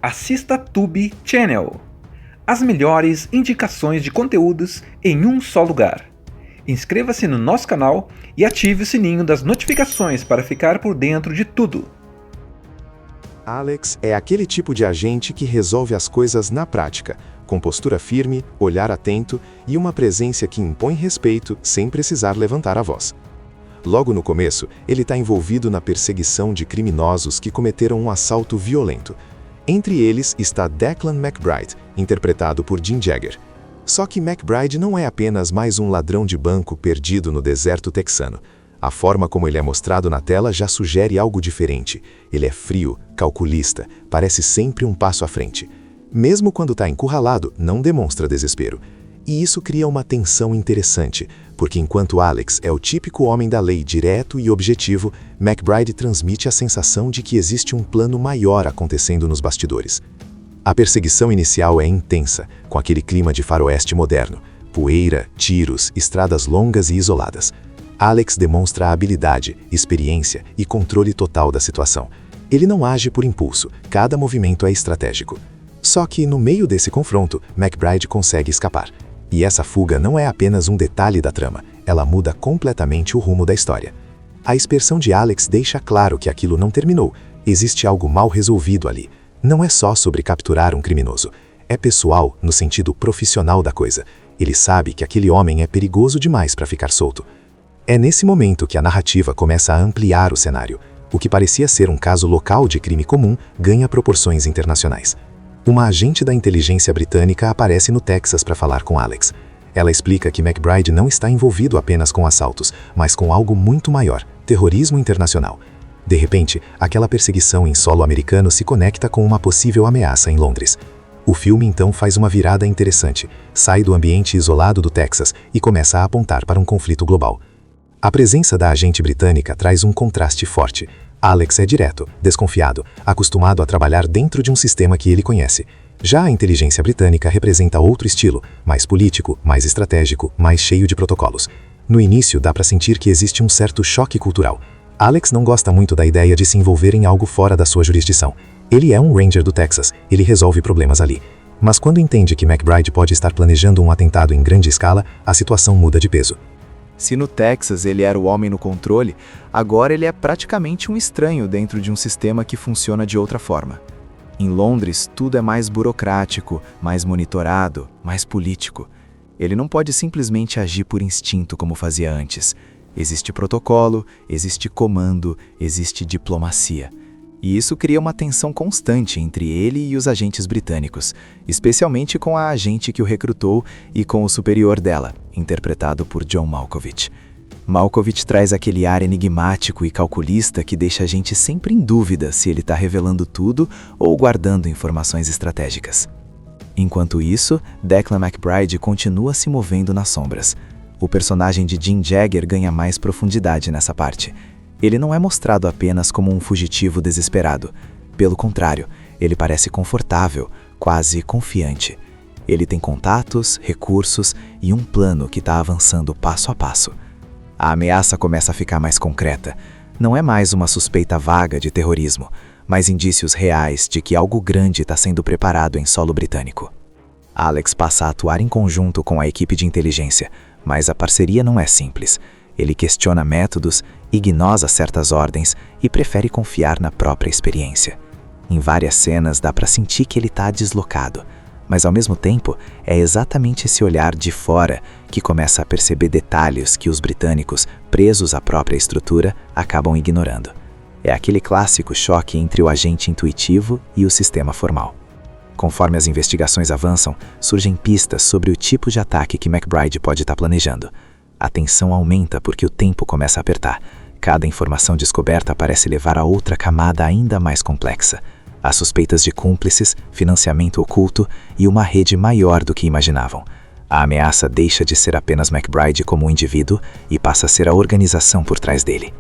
Assista Tube Channel. As melhores indicações de conteúdos em um só lugar. Inscreva-se no nosso canal e ative o sininho das notificações para ficar por dentro de tudo. Alex é aquele tipo de agente que resolve as coisas na prática, com postura firme, olhar atento e uma presença que impõe respeito sem precisar levantar a voz. Logo no começo, ele está envolvido na perseguição de criminosos que cometeram um assalto violento. Entre eles está Declan McBride, interpretado por Jim Jagger. Só que McBride não é apenas mais um ladrão de banco perdido no deserto texano. A forma como ele é mostrado na tela já sugere algo diferente. Ele é frio, calculista, parece sempre um passo à frente. Mesmo quando está encurralado, não demonstra desespero. E isso cria uma tensão interessante, porque enquanto Alex é o típico homem da lei direto e objetivo, McBride transmite a sensação de que existe um plano maior acontecendo nos bastidores. A perseguição inicial é intensa, com aquele clima de faroeste moderno. Poeira, tiros, estradas longas e isoladas. Alex demonstra habilidade, experiência e controle total da situação. Ele não age por impulso, cada movimento é estratégico. Só que, no meio desse confronto, McBride consegue escapar. E essa fuga não é apenas um detalhe da trama, ela muda completamente o rumo da história. A expressão de Alex deixa claro que aquilo não terminou, existe algo mal resolvido ali. Não é só sobre capturar um criminoso, é pessoal no sentido profissional da coisa. Ele sabe que aquele homem é perigoso demais para ficar solto. É nesse momento que a narrativa começa a ampliar o cenário. O que parecia ser um caso local de crime comum ganha proporções internacionais. Uma agente da inteligência britânica aparece no Texas para falar com Alex. Ela explica que McBride não está envolvido apenas com assaltos, mas com algo muito maior, terrorismo internacional. De repente, aquela perseguição em solo americano se conecta com uma possível ameaça em Londres. O filme então faz uma virada interessante, sai do ambiente isolado do Texas e começa a apontar para um conflito global. A presença da agente britânica traz um contraste forte. Alex é direto, desconfiado, acostumado a trabalhar dentro de um sistema que ele conhece. Já a inteligência britânica representa outro estilo, mais político, mais estratégico, mais cheio de protocolos. No início, dá para sentir que existe um certo choque cultural. Alex não gosta muito da ideia de se envolver em algo fora da sua jurisdição. Ele é um Ranger do Texas, ele resolve problemas ali. Mas quando entende que McBride pode estar planejando um atentado em grande escala, a situação muda de peso. Se no Texas ele era o homem no controle, agora ele é praticamente um estranho dentro de um sistema que funciona de outra forma. Em Londres, tudo é mais burocrático, mais monitorado, mais político. Ele não pode simplesmente agir por instinto como fazia antes. Existe protocolo, existe comando, existe diplomacia. E isso cria uma tensão constante entre ele e os agentes britânicos, especialmente com a agente que o recrutou e com o superior dela, interpretado por John Malkovich. Malkovich traz aquele ar enigmático e calculista que deixa a gente sempre em dúvida se ele está revelando tudo ou guardando informações estratégicas. Enquanto isso, Declan McBride continua se movendo nas sombras. O personagem de Jim Jagger ganha mais profundidade nessa parte. Ele não é mostrado apenas como um fugitivo desesperado. Pelo contrário, ele parece confortável, quase confiante. Ele tem contatos, recursos e um plano que está avançando passo a passo. A ameaça começa a ficar mais concreta. Não é mais uma suspeita vaga de terrorismo, mas indícios reais de que algo grande está sendo preparado em solo britânico. Alex passa a atuar em conjunto com a equipe de inteligência, mas a parceria não é simples. Ele questiona métodos, ignora certas ordens e prefere confiar na própria experiência. Em várias cenas dá para sentir que ele está deslocado, mas ao mesmo tempo é exatamente esse olhar de fora que começa a perceber detalhes que os britânicos, presos à própria estrutura, acabam ignorando. É aquele clássico choque entre o agente intuitivo e o sistema formal. Conforme as investigações avançam, surgem pistas sobre o tipo de ataque que McBride pode estar planejando. A tensão aumenta porque o tempo começa a apertar. Cada informação descoberta parece levar a outra camada ainda mais complexa. Há suspeitas de cúmplices, financiamento oculto e uma rede maior do que imaginavam. A ameaça deixa de ser apenas McBride como um indivíduo e passa a ser a organização por trás dele.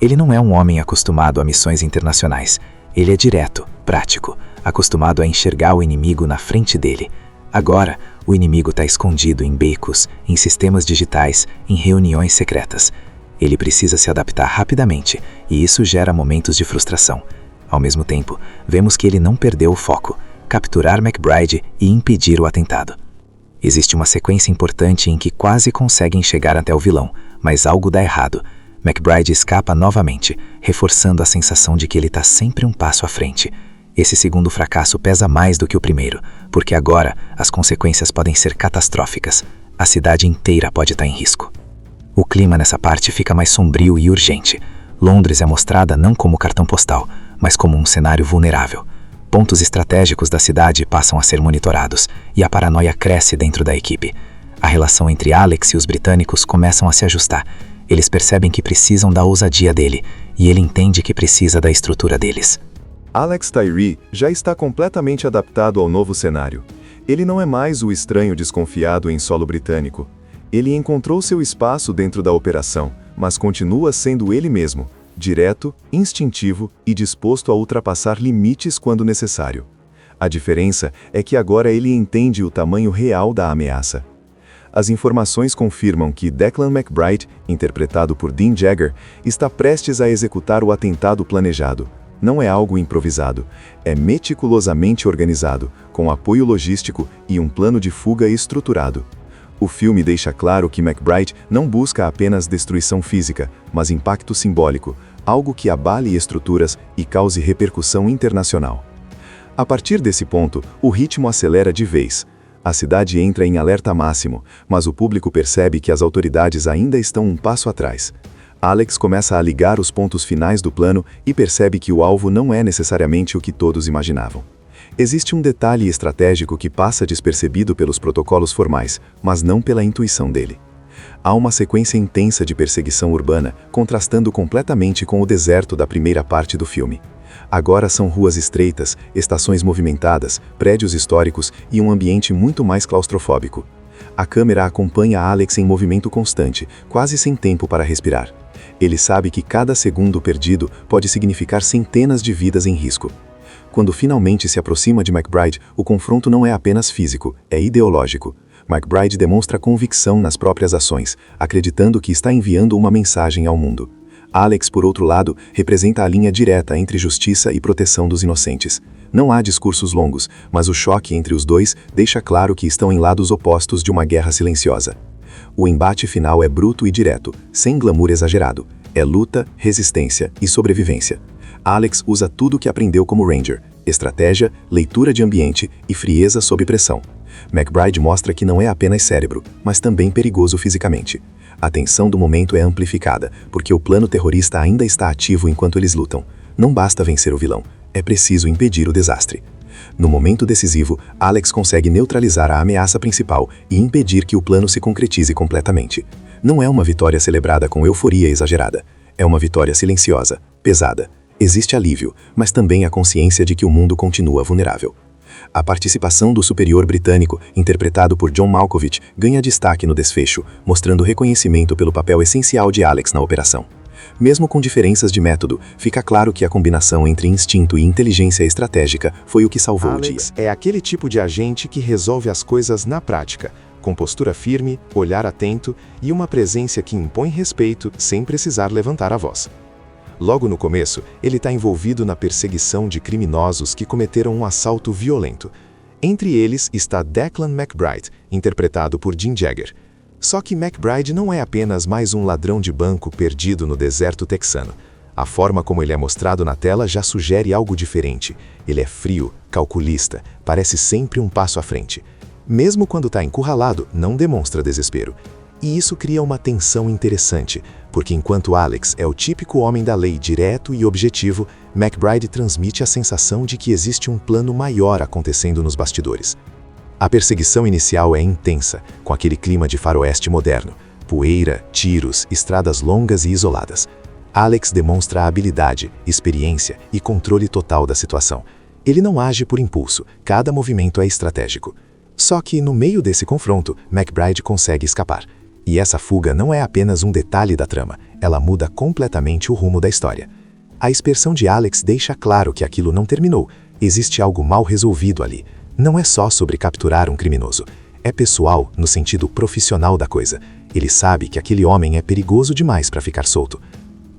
Ele não é um homem acostumado a missões internacionais. Ele é direto, prático, acostumado a enxergar o inimigo na frente dele. Agora, o inimigo está escondido em becos, em sistemas digitais, em reuniões secretas. Ele precisa se adaptar rapidamente, e isso gera momentos de frustração. Ao mesmo tempo, vemos que ele não perdeu o foco: capturar McBride e impedir o atentado. Existe uma sequência importante em que quase conseguem chegar até o vilão, mas algo dá errado. McBride escapa novamente, reforçando a sensação de que ele está sempre um passo à frente. Esse segundo fracasso pesa mais do que o primeiro, porque agora as consequências podem ser catastróficas. A cidade inteira pode estar em risco. O clima nessa parte fica mais sombrio e urgente. Londres é mostrada não como cartão postal, mas como um cenário vulnerável. Pontos estratégicos da cidade passam a ser monitorados, e a paranoia cresce dentro da equipe. A relação entre Alex e os britânicos começam a se ajustar. Eles percebem que precisam da ousadia dele, e ele entende que precisa da estrutura deles. Alex Tyree já está completamente adaptado ao novo cenário. Ele não é mais o estranho desconfiado em solo britânico. Ele encontrou seu espaço dentro da operação, mas continua sendo ele mesmo, direto, instintivo e disposto a ultrapassar limites quando necessário. A diferença é que agora ele entende o tamanho real da ameaça. As informações confirmam que Declan McBride, interpretado por Dean Jagger, está prestes a executar o atentado planejado. Não é algo improvisado, é meticulosamente organizado, com apoio logístico e um plano de fuga estruturado. O filme deixa claro que McBride não busca apenas destruição física, mas impacto simbólico, algo que abale estruturas e cause repercussão internacional. A partir desse ponto, o ritmo acelera de vez. A cidade entra em alerta máximo, mas o público percebe que as autoridades ainda estão um passo atrás. Alex começa a ligar os pontos finais do plano e percebe que o alvo não é necessariamente o que todos imaginavam. Existe um detalhe estratégico que passa despercebido pelos protocolos formais, mas não pela intuição dele. Há uma sequência intensa de perseguição urbana, contrastando completamente com o deserto da primeira parte do filme. Agora são ruas estreitas, estações movimentadas, prédios históricos e um ambiente muito mais claustrofóbico. A câmera acompanha Alex em movimento constante, quase sem tempo para respirar. Ele sabe que cada segundo perdido pode significar centenas de vidas em risco. Quando finalmente se aproxima de McBride, o confronto não é apenas físico, é ideológico. McBride demonstra convicção nas próprias ações, acreditando que está enviando uma mensagem ao mundo. Alex, por outro lado, representa a linha direta entre justiça e proteção dos inocentes. Não há discursos longos, mas o choque entre os dois deixa claro que estão em lados opostos de uma guerra silenciosa. O embate final é bruto e direto, sem glamour exagerado. É luta, resistência e sobrevivência. Alex usa tudo o que aprendeu como Ranger: estratégia, leitura de ambiente e frieza sob pressão. McBride mostra que não é apenas cérebro, mas também perigoso fisicamente. A tensão do momento é amplificada, porque o plano terrorista ainda está ativo enquanto eles lutam. Não basta vencer o vilão, é preciso impedir o desastre. No momento decisivo, Alex consegue neutralizar a ameaça principal e impedir que o plano se concretize completamente. Não é uma vitória celebrada com euforia exagerada. É uma vitória silenciosa, pesada. Existe alívio, mas também a consciência de que o mundo continua vulnerável. A participação do superior britânico, interpretado por John Malkovich, ganha destaque no desfecho, mostrando reconhecimento pelo papel essencial de Alex na operação. Mesmo com diferenças de método, fica claro que a combinação entre instinto e inteligência estratégica foi o que salvou o dia. Alex é aquele tipo de agente que resolve as coisas na prática, com postura firme, olhar atento e uma presença que impõe respeito sem precisar levantar a voz. Logo no começo, ele está envolvido na perseguição de criminosos que cometeram um assalto violento. Entre eles está Declan McBride, interpretado por Dean Jagger. Só que McBride não é apenas mais um ladrão de banco perdido no deserto texano. A forma como ele é mostrado na tela já sugere algo diferente. Ele é frio, calculista, parece sempre um passo à frente. Mesmo quando está encurralado, não demonstra desespero. E isso cria uma tensão interessante, porque enquanto Alex é o típico homem da lei direto e objetivo, McBride transmite a sensação de que existe um plano maior acontecendo nos bastidores. A perseguição inicial é intensa, com aquele clima de faroeste moderno, poeira, tiros, estradas longas e isoladas. Alex demonstra habilidade, experiência e controle total da situação. Ele não age por impulso, cada movimento é estratégico. Só que, no meio desse confronto, McBride consegue escapar. E essa fuga não é apenas um detalhe da trama, ela muda completamente o rumo da história. A expressão de Alex deixa claro que aquilo não terminou, existe algo mal resolvido ali. Não é só sobre capturar um criminoso, é pessoal no sentido profissional da coisa. Ele sabe que aquele homem é perigoso demais para ficar solto.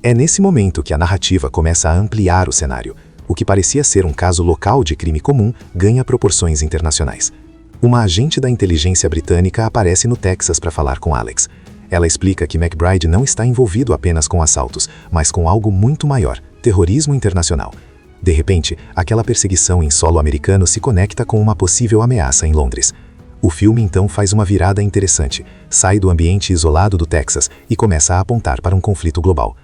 É nesse momento que a narrativa começa a ampliar o cenário. O que parecia ser um caso local de crime comum ganha proporções internacionais. Uma agente da inteligência britânica aparece no Texas para falar com Alex. Ela explica que McBride não está envolvido apenas com assaltos, mas com algo muito maior: terrorismo internacional. De repente, aquela perseguição em solo americano se conecta com uma possível ameaça em Londres. O filme então faz uma virada interessante, sai do ambiente isolado do Texas e começa a apontar para um conflito global.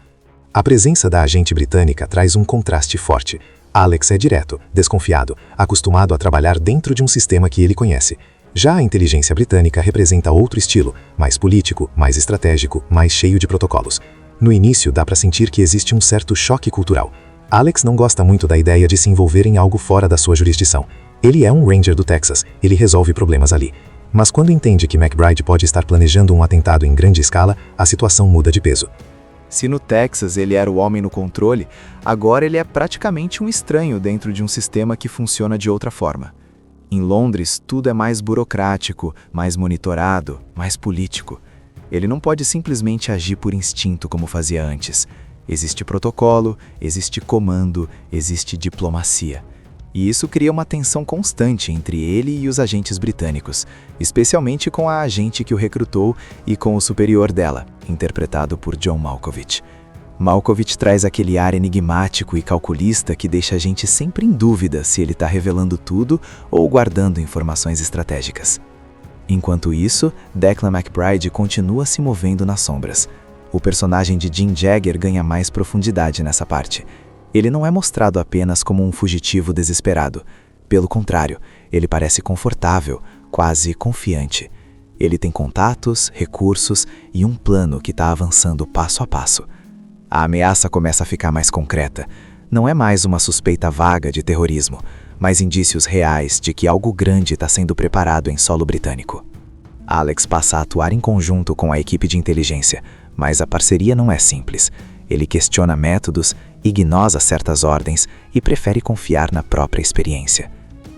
A presença da agente britânica traz um contraste forte. Alex é direto, desconfiado, acostumado a trabalhar dentro de um sistema que ele conhece. Já a inteligência britânica representa outro estilo, mais político, mais estratégico, mais cheio de protocolos. No início, dá para sentir que existe um certo choque cultural. Alex não gosta muito da ideia de se envolver em algo fora da sua jurisdição. Ele é um Ranger do Texas, ele resolve problemas ali. Mas quando entende que McBride pode estar planejando um atentado em grande escala, a situação muda de peso. Se no Texas ele era o homem no controle, agora ele é praticamente um estranho dentro de um sistema que funciona de outra forma. Em Londres, tudo é mais burocrático, mais monitorado, mais político. Ele não pode simplesmente agir por instinto como fazia antes. Existe protocolo, existe comando, existe diplomacia. E isso cria uma tensão constante entre ele e os agentes britânicos, especialmente com a agente que o recrutou e com o superior dela, interpretado por John Malkovich. Malkovich traz aquele ar enigmático e calculista que deixa a gente sempre em dúvida se ele está revelando tudo ou guardando informações estratégicas. Enquanto isso, Declan McBride continua se movendo nas sombras. O personagem de Jim Jagger ganha mais profundidade nessa parte. Ele não é mostrado apenas como um fugitivo desesperado. Pelo contrário, ele parece confortável, quase confiante. Ele tem contatos, recursos e um plano que está avançando passo a passo. A ameaça começa a ficar mais concreta. Não é mais uma suspeita vaga de terrorismo, mas indícios reais de que algo grande está sendo preparado em solo britânico. Alex passa a atuar em conjunto com a equipe de inteligência, mas a parceria não é simples. Ele questiona métodos, ignora certas ordens e prefere confiar na própria experiência.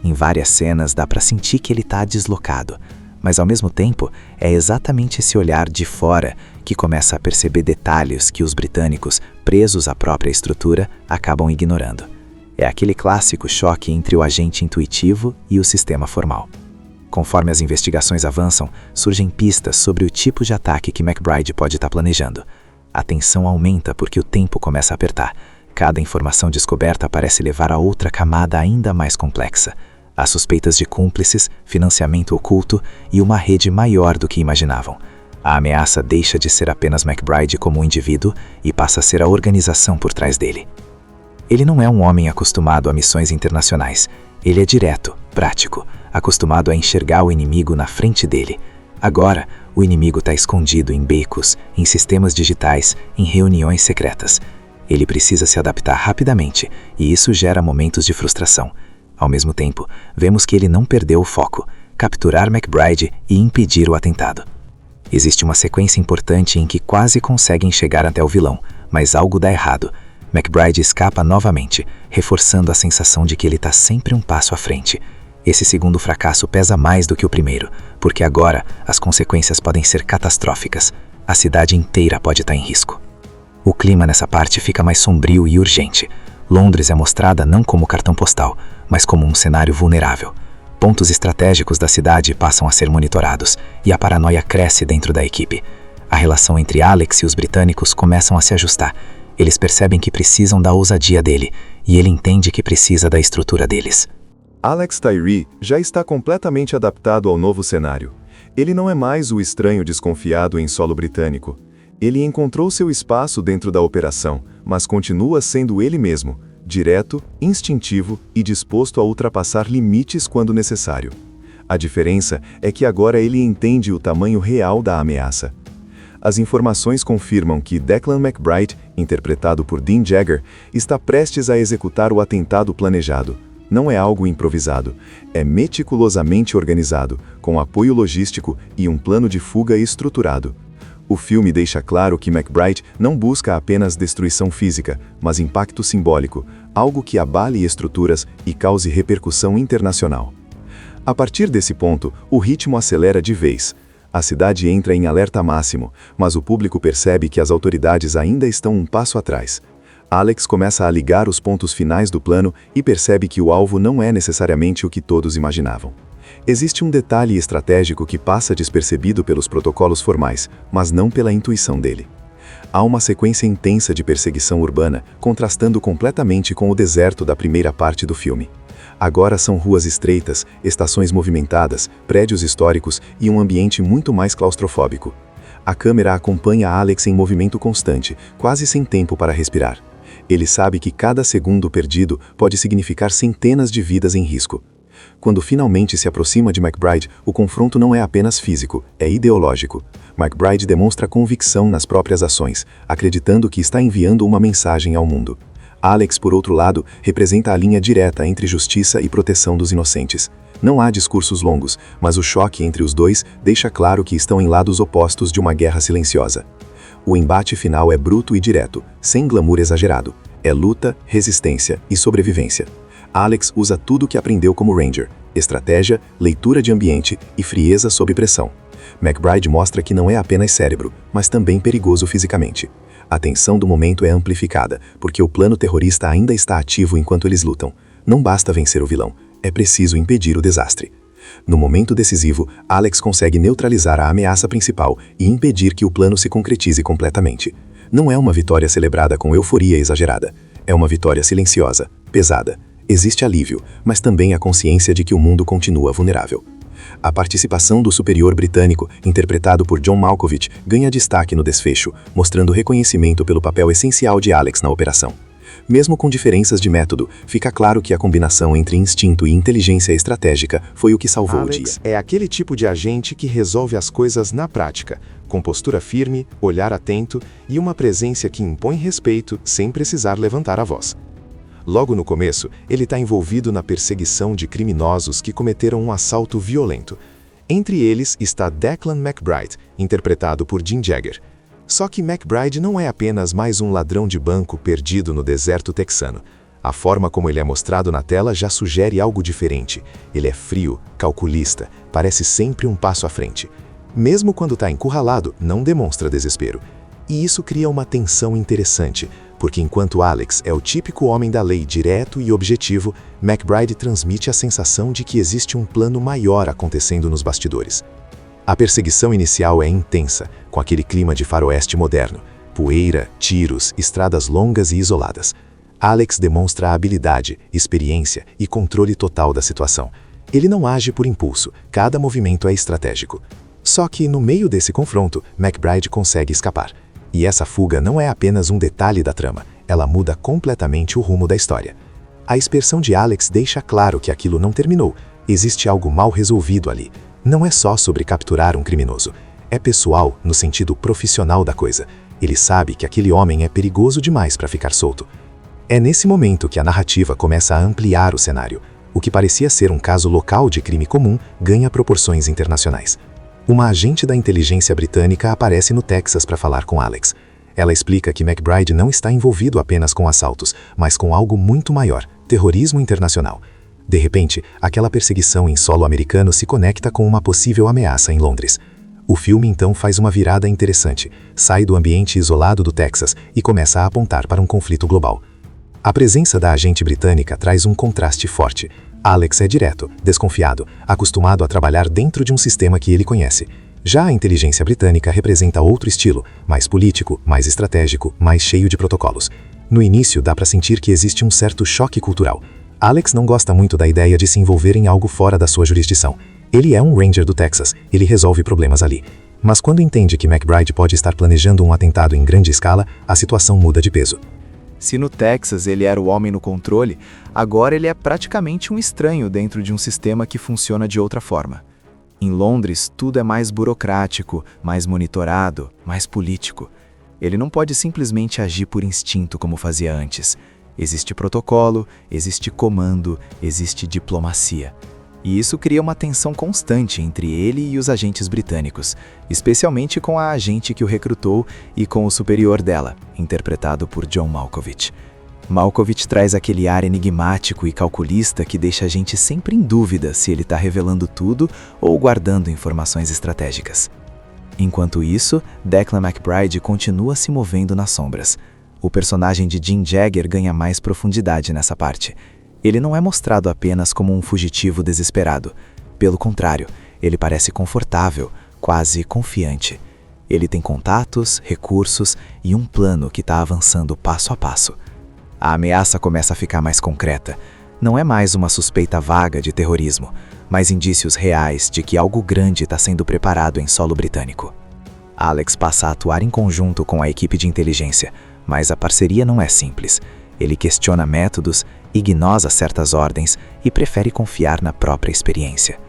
Em várias cenas dá para sentir que ele está deslocado, mas ao mesmo tempo é exatamente esse olhar de fora que começa a perceber detalhes que os britânicos, presos à própria estrutura, acabam ignorando. É aquele clássico choque entre o agente intuitivo e o sistema formal. Conforme as investigações avançam, surgem pistas sobre o tipo de ataque que McBride pode estar planejando. A tensão aumenta porque o tempo começa a apertar. Cada informação descoberta parece levar a outra camada ainda mais complexa. Há suspeitas de cúmplices, financiamento oculto e uma rede maior do que imaginavam. A ameaça deixa de ser apenas McBride como um indivíduo e passa a ser a organização por trás dele. Ele não é um homem acostumado a missões internacionais. Ele é direto, prático, acostumado a enxergar o inimigo na frente dele. Agora, o inimigo está escondido em becos, em sistemas digitais, em reuniões secretas. Ele precisa se adaptar rapidamente, e isso gera momentos de frustração. Ao mesmo tempo, vemos que ele não perdeu o foco: capturar McBride e impedir o atentado. Existe uma sequência importante em que quase conseguem chegar até o vilão, mas algo dá errado. McBride escapa novamente, reforçando a sensação de que ele está sempre um passo à frente. Esse segundo fracasso pesa mais do que o primeiro, porque agora as consequências podem ser catastróficas. A cidade inteira pode estar em risco. O clima nessa parte fica mais sombrio e urgente. Londres é mostrada não como cartão postal, mas como um cenário vulnerável. Pontos estratégicos da cidade passam a ser monitorados, e a paranoia cresce dentro da equipe. A relação entre Alex e os britânicos começam a se ajustar. Eles percebem que precisam da ousadia dele, e ele entende que precisa da estrutura deles. Alex Tyree já está completamente adaptado ao novo cenário. Ele não é mais o estranho desconfiado em solo britânico. Ele encontrou seu espaço dentro da operação, mas continua sendo ele mesmo, direto, instintivo e disposto a ultrapassar limites quando necessário. A diferença é que agora ele entende o tamanho real da ameaça. As informações confirmam que Declan McBride, interpretado por Dean Jagger, está prestes a executar o atentado planejado. Não é algo improvisado, é meticulosamente organizado, com apoio logístico e um plano de fuga estruturado. O filme deixa claro que McBride não busca apenas destruição física, mas impacto simbólico, algo que abale estruturas e cause repercussão internacional. A partir desse ponto, o ritmo acelera de vez. A cidade entra em alerta máximo, mas o público percebe que as autoridades ainda estão um passo atrás. Alex começa a ligar os pontos finais do plano e percebe que o alvo não é necessariamente o que todos imaginavam. Existe um detalhe estratégico que passa despercebido pelos protocolos formais, mas não pela intuição dele. Há uma sequência intensa de perseguição urbana, contrastando completamente com o deserto da primeira parte do filme. Agora são ruas estreitas, estações movimentadas, prédios históricos e um ambiente muito mais claustrofóbico. A câmera acompanha Alex em movimento constante, quase sem tempo para respirar. Ele sabe que cada segundo perdido pode significar centenas de vidas em risco. Quando finalmente se aproxima de McBride, o confronto não é apenas físico, é ideológico. McBride demonstra convicção nas próprias ações, acreditando que está enviando uma mensagem ao mundo. Alex, por outro lado, representa a linha direta entre justiça e proteção dos inocentes. Não há discursos longos, mas o choque entre os dois deixa claro que estão em lados opostos de uma guerra silenciosa. O embate final é bruto e direto, sem glamour exagerado. É luta, resistência e sobrevivência. Alex usa tudo o que aprendeu como Ranger: estratégia, leitura de ambiente e frieza sob pressão. McBride mostra que não é apenas cérebro, mas também perigoso fisicamente. A tensão do momento é amplificada, porque o plano terrorista ainda está ativo enquanto eles lutam. Não basta vencer o vilão, é preciso impedir o desastre. No momento decisivo, Alex consegue neutralizar a ameaça principal e impedir que o plano se concretize completamente. Não é uma vitória celebrada com euforia exagerada. É uma vitória silenciosa, pesada. Existe alívio, mas também a consciência de que o mundo continua vulnerável. A participação do superior britânico, interpretado por John Malkovich, ganha destaque no desfecho, mostrando reconhecimento pelo papel essencial de Alex na operação. Mesmo com diferenças de método, fica claro que a combinação entre instinto e inteligência estratégica foi o que salvou Alex o dia. É aquele tipo de agente que resolve as coisas na prática, com postura firme, olhar atento e uma presença que impõe respeito sem precisar levantar a voz. Logo no começo, ele está envolvido na perseguição de criminosos que cometeram um assalto violento. Entre eles está Declan McBride, interpretado por Jim Jagger. Só que McBride não é apenas mais um ladrão de banco perdido no deserto texano. A forma como ele é mostrado na tela já sugere algo diferente. Ele é frio, calculista, parece sempre um passo à frente. Mesmo quando está encurralado, não demonstra desespero. E isso cria uma tensão interessante, porque enquanto Alex é o típico homem da lei direto e objetivo, McBride transmite a sensação de que existe um plano maior acontecendo nos bastidores. A perseguição inicial é intensa, com aquele clima de faroeste moderno, poeira, tiros, estradas longas e isoladas. Alex demonstra habilidade, experiência e controle total da situação. Ele não age por impulso, cada movimento é estratégico. Só que, no meio desse confronto, McBride consegue escapar. E essa fuga não é apenas um detalhe da trama, ela muda completamente o rumo da história. A expressão de Alex deixa claro que aquilo não terminou, existe algo mal resolvido ali. Não é só sobre capturar um criminoso, é pessoal no sentido profissional da coisa. Ele sabe que aquele homem é perigoso demais para ficar solto. É nesse momento que a narrativa começa a ampliar o cenário. O que parecia ser um caso local de crime comum ganha proporções internacionais. Uma agente da inteligência britânica aparece no Texas para falar com Alex. Ela explica que McBride não está envolvido apenas com assaltos, mas com algo muito maior: terrorismo internacional. De repente, aquela perseguição em solo americano se conecta com uma possível ameaça em Londres. O filme então faz uma virada interessante, sai do ambiente isolado do Texas e começa a apontar para um conflito global. A presença da agente britânica traz um contraste forte. Alex é direto, desconfiado, acostumado a trabalhar dentro de um sistema que ele conhece. Já a inteligência britânica representa outro estilo, mais político, mais estratégico, mais cheio de protocolos. No início, dá para sentir que existe um certo choque cultural. Alex não gosta muito da ideia de se envolver em algo fora da sua jurisdição. Ele é um Ranger do Texas, ele resolve problemas ali. Mas quando entende que McBride pode estar planejando um atentado em grande escala, a situação muda de peso. Se no Texas ele era o homem no controle, agora ele é praticamente um estranho dentro de um sistema que funciona de outra forma. Em Londres, tudo é mais burocrático, mais monitorado, mais político. Ele não pode simplesmente agir por instinto como fazia antes. Existe protocolo, existe comando, existe diplomacia. E isso cria uma tensão constante entre ele e os agentes britânicos, especialmente com a agente que o recrutou e com o superior dela, interpretado por John Malkovich. Malkovich traz aquele ar enigmático e calculista que deixa a gente sempre em dúvida se ele está revelando tudo ou guardando informações estratégicas. Enquanto isso, Declan McBride continua se movendo nas sombras. o personagem de Jim Jagger ganha mais profundidade nessa parte. Ele não é mostrado apenas como um fugitivo desesperado. Pelo contrário, ele parece confortável, quase confiante. Ele tem contatos, recursos e um plano que está avançando passo a passo. A ameaça começa a ficar mais concreta. Não é mais uma suspeita vaga de terrorismo, mas indícios reais de que algo grande está sendo preparado em solo britânico. Alex passa a atuar em conjunto com a equipe de inteligência, mas a parceria não é simples. Ele questiona métodos, ignora certas ordens e prefere confiar na própria experiência.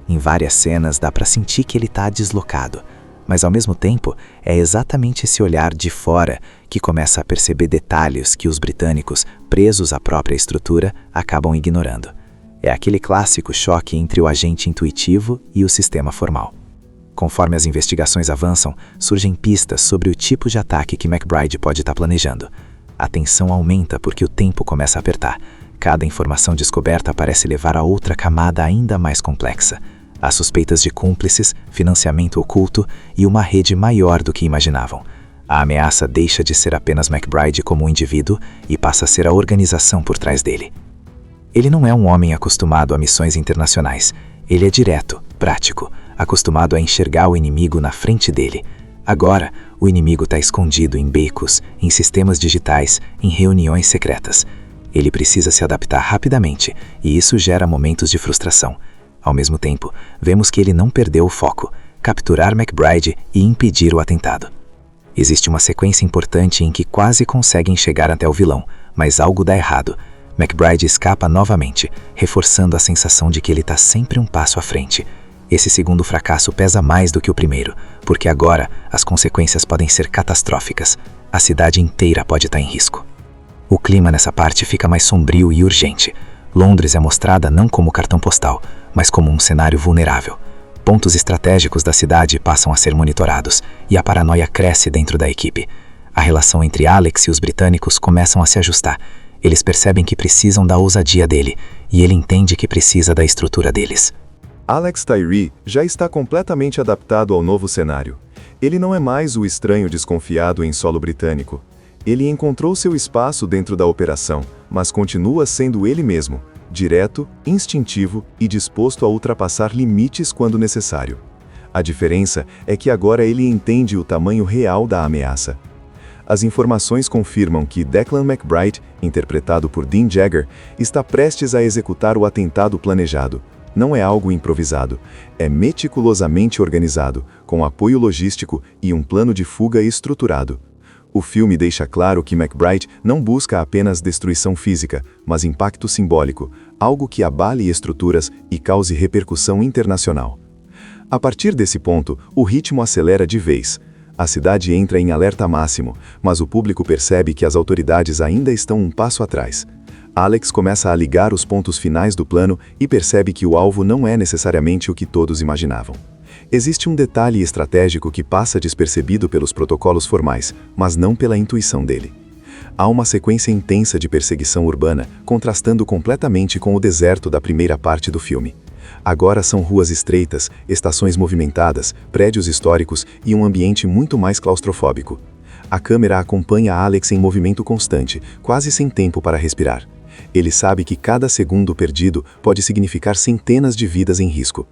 Em várias cenas dá para sentir que ele está deslocado, mas ao mesmo tempo é exatamente esse olhar de fora que começa a perceber detalhes que os britânicos, presos à própria estrutura, acabam ignorando. É aquele clássico choque entre o agente intuitivo e o sistema formal. Conforme as investigações avançam, surgem pistas sobre o tipo de ataque que MacBride pode estar planejando. A tensão aumenta porque o tempo começa a apertar. Cada informação descoberta parece levar a outra camada ainda mais complexa. Há suspeitas de cúmplices, financiamento oculto e uma rede maior do que imaginavam. A ameaça deixa de ser apenas MacBride como um indivíduo e passa a ser a organização por trás dele. Ele não é um homem acostumado a missões internacionais. Ele é direto, prático, acostumado a enxergar o inimigo na frente dele. Agora, o inimigo está escondido em becos, em sistemas digitais, em reuniões secretas. Ele precisa se adaptar rapidamente e isso gera momentos de frustração. Ao mesmo tempo, vemos que ele não perdeu o foco: capturar MacBride e impedir o atentado. Existe uma sequência importante em que quase conseguem chegar até o vilão, mas algo dá errado. MacBride escapa novamente, reforçando a sensação de que ele está sempre um passo à frente. Esse segundo fracasso pesa mais do que o primeiro, porque agora as consequências podem ser catastróficas. A cidade inteira pode estar em risco. O clima nessa parte fica mais sombrio e urgente. Londres é mostrada não como cartão postal, mas como um cenário vulnerável. Pontos estratégicos da cidade passam a ser monitorados e a paranoia cresce dentro da equipe. A relação entre Alex e os britânicos começam a se ajustar. Eles percebem que precisam da ousadia dele e ele entende que precisa da estrutura deles. Alex Tyree já está completamente adaptado ao novo cenário. Ele não é mais o estranho desconfiado em solo britânico. Ele encontrou seu espaço dentro da operação, mas continua sendo ele mesmo, direto, instintivo e disposto a ultrapassar limites quando necessário. A diferença é que agora ele entende o tamanho real da ameaça. As informações confirmam que Declan MacBride, interpretado por Dean Jagger, está prestes a executar o atentado planejado. Não é algo improvisado, é meticulosamente organizado, com apoio logístico e um plano de fuga estruturado. O filme deixa claro que MacBride não busca apenas destruição física, mas impacto simbólico, algo que abale estruturas e cause repercussão internacional. A partir desse ponto, o ritmo acelera de vez. A cidade entra em alerta máximo, mas o público percebe que as autoridades ainda estão um passo atrás. Alex começa a ligar os pontos finais do plano e percebe que o alvo não é necessariamente o que todos imaginavam. Existe um detalhe estratégico que passa despercebido pelos protocolos formais, mas não pela intuição dele. Há uma sequência intensa de perseguição urbana, contrastando completamente com o deserto da primeira parte do filme. Agora são ruas estreitas, estações movimentadas, prédios históricos e um ambiente muito mais claustrofóbico. A câmera acompanha Alex em movimento constante, quase sem tempo para respirar. Ele sabe que cada segundo perdido pode significar centenas de vidas em risco.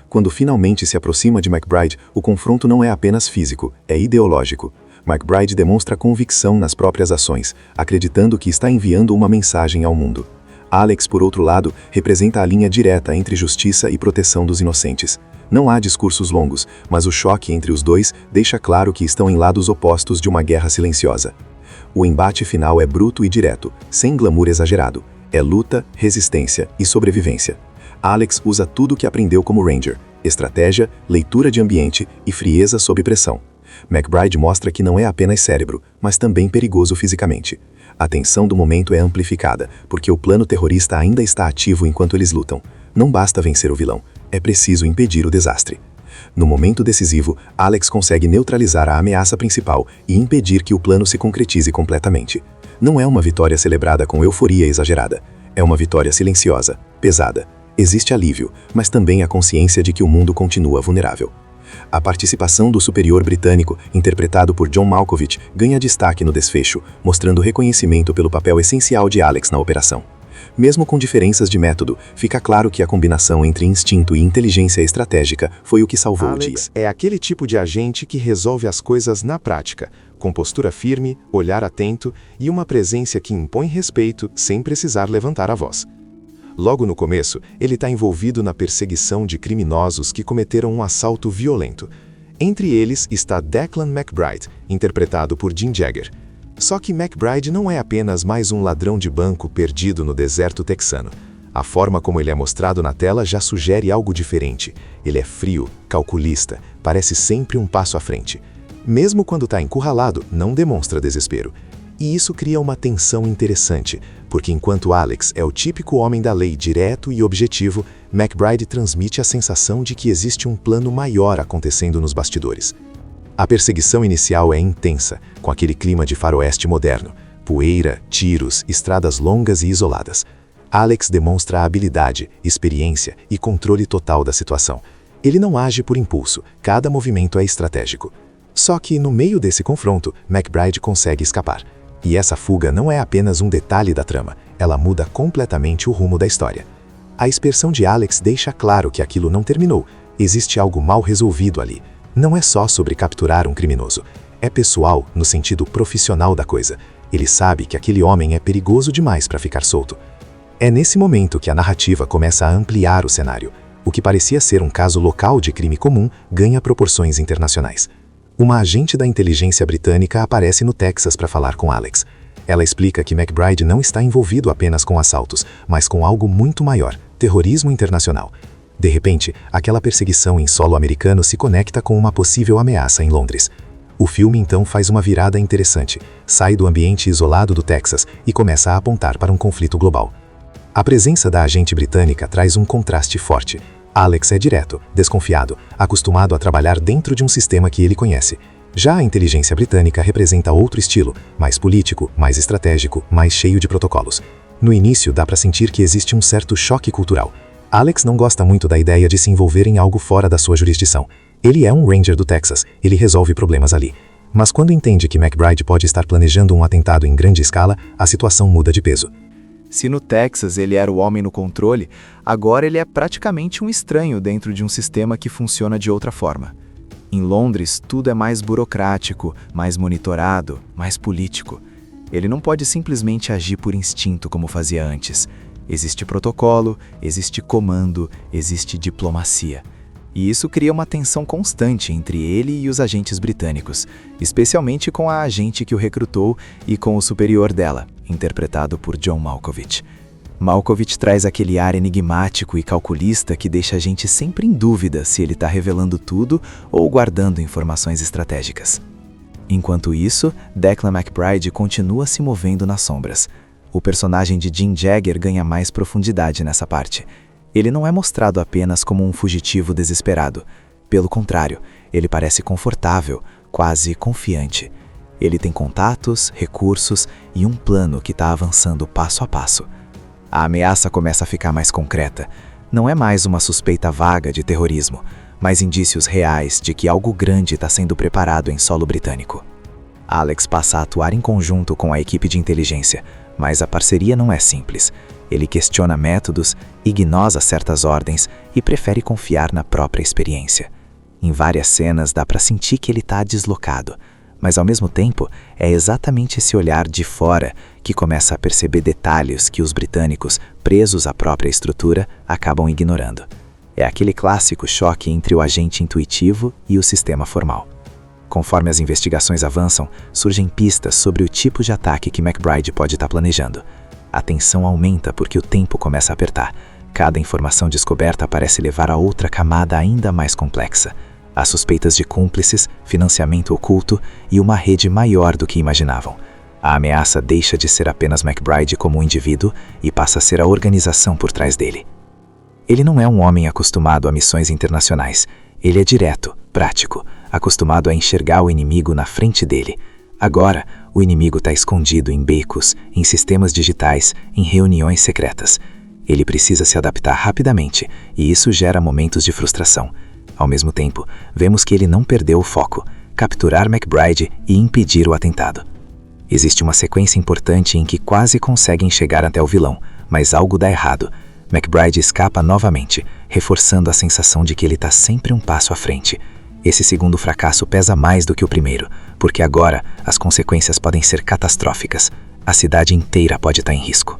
Quando finalmente se aproxima de MacBride, o confronto não é apenas físico, é ideológico. MacBride demonstra convicção nas próprias ações, acreditando que está enviando uma mensagem ao mundo. Alex, por outro lado, representa a linha direta entre justiça e proteção dos inocentes. Não há discursos longos, mas o choque entre os dois deixa claro que estão em lados opostos de uma guerra silenciosa. O embate final é bruto e direto, sem glamour exagerado. É luta, resistência e sobrevivência. Alex usa tudo o que aprendeu como Ranger: estratégia, leitura de ambiente e frieza sob pressão. MacBride mostra que não é apenas cérebro, mas também perigoso fisicamente. A tensão do momento é amplificada, porque o plano terrorista ainda está ativo enquanto eles lutam. Não basta vencer o vilão, é preciso impedir o desastre. No momento decisivo, Alex consegue neutralizar a ameaça principal e impedir que o plano se concretize completamente. Não é uma vitória celebrada com euforia exagerada. É uma vitória silenciosa, pesada. Existe alívio, mas também a consciência de que o mundo continua vulnerável. A participação do superior britânico, interpretado por John Malkovich, ganha destaque no desfecho, mostrando reconhecimento pelo papel essencial de Alex na operação. Mesmo com diferenças de método, fica claro que a combinação entre instinto e inteligência estratégica foi o que salvou o dia. Alex é aquele tipo de agente que resolve as coisas na prática, com postura firme, olhar atento e uma presença que impõe respeito sem precisar levantar a voz. Logo no começo, ele está envolvido na perseguição de criminosos que cometeram um assalto violento. Entre eles está Declan McBride, interpretado por Jim Jagger. Só que McBride não é apenas mais um ladrão de banco perdido no deserto texano. A forma como ele é mostrado na tela já sugere algo diferente. Ele é frio, calculista, parece sempre um passo à frente. Mesmo quando está encurralado, não demonstra desespero. E isso cria uma tensão interessante, porque enquanto Alex é o típico homem da lei direto e objetivo, McBride transmite a sensação de que existe um plano maior acontecendo nos bastidores. A perseguição inicial é intensa, com aquele clima de faroeste moderno, poeira, tiros, estradas longas e isoladas. Alex demonstra habilidade, experiência e controle total da situação. Ele não age por impulso, cada movimento é estratégico. Só que, no meio desse confronto, McBride consegue escapar. E essa fuga não é apenas um detalhe da trama, ela muda completamente o rumo da história. A expressão de Alex deixa claro que aquilo não terminou, existe algo mal resolvido ali. Não é só sobre capturar um criminoso, é pessoal no sentido profissional da coisa. Ele sabe que aquele homem é perigoso demais para ficar solto. É nesse momento que a narrativa começa a ampliar o cenário. O que parecia ser um caso local de crime comum ganha proporções internacionais. Uma agente da inteligência britânica aparece no Texas para falar com Alex. Ela explica que McBride não está envolvido apenas com assaltos, mas com algo muito maior, terrorismo internacional. De repente, aquela perseguição em solo americano se conecta com uma possível ameaça em Londres. O filme então faz uma virada interessante, sai do ambiente isolado do Texas e começa a apontar para um conflito global. A presença da agente britânica traz um contraste forte. Alex é direto, desconfiado, acostumado a trabalhar dentro de um sistema que ele conhece. Já a inteligência britânica representa outro estilo, mais político, mais estratégico, mais cheio de protocolos. No início, dá para sentir que existe um certo choque cultural. Alex não gosta muito da ideia de se envolver em algo fora da sua jurisdição. Ele é um Ranger do Texas, ele resolve problemas ali. Mas quando entende que McBride pode estar planejando um atentado em grande escala, a situação muda de peso. Se no Texas ele era o homem no controle, agora ele é praticamente um estranho dentro de um sistema que funciona de outra forma. Em Londres, tudo é mais burocrático, mais monitorado, mais político. Ele não pode simplesmente agir por instinto como fazia antes. Existe protocolo, existe comando, existe diplomacia. E isso cria uma tensão constante entre ele e os agentes britânicos, especialmente com a agente que o recrutou e com o superior dela, interpretado por John Malkovich. Malkovich traz aquele ar enigmático e calculista que deixa a gente sempre em dúvida se ele está revelando tudo ou guardando informações estratégicas. Enquanto isso, Declan McBride continua se movendo nas sombras. O personagem de Jim Jagger ganha mais profundidade nessa parte. Ele não é mostrado apenas como um fugitivo desesperado. Pelo contrário, ele parece confortável, quase confiante. Ele tem contatos, recursos e um plano que está avançando passo a passo. A ameaça começa a ficar mais concreta. Não é mais uma suspeita vaga de terrorismo, mas indícios reais de que algo grande está sendo preparado em solo britânico. Alex passa a atuar em conjunto com a equipe de inteligência, mas a parceria não é simples. Ele questiona métodos, ignora certas ordens e prefere confiar na própria experiência. Em várias cenas dá para sentir que ele está deslocado, mas ao mesmo tempo é exatamente esse olhar de fora que começa a perceber detalhes que os britânicos, presos à própria estrutura, acabam ignorando. É aquele clássico choque entre o agente intuitivo e o sistema formal. Conforme as investigações avançam, surgem pistas sobre o tipo de ataque que McBride pode estar planejando. A tensão aumenta porque o tempo começa a apertar. Cada informação descoberta parece levar a outra camada ainda mais complexa. Há suspeitas de cúmplices, financiamento oculto e uma rede maior do que imaginavam. A ameaça deixa de ser apenas McBride como um indivíduo e passa a ser a organização por trás dele. Ele não é um homem acostumado a missões internacionais. Ele é direto, prático, acostumado a enxergar o inimigo na frente dele. Agora, o inimigo está escondido em becos, em sistemas digitais, em reuniões secretas. Ele precisa se adaptar rapidamente, e isso gera momentos de frustração. Ao mesmo tempo, vemos que ele não perdeu o foco: capturar McBride e impedir o atentado. Existe uma sequência importante em que quase conseguem chegar até o vilão, mas algo dá errado. McBride escapa novamente, reforçando a sensação de que ele está sempre um passo à frente. Esse segundo fracasso pesa mais do que o primeiro, porque agora as consequências podem ser catastróficas. A cidade inteira pode estar em risco.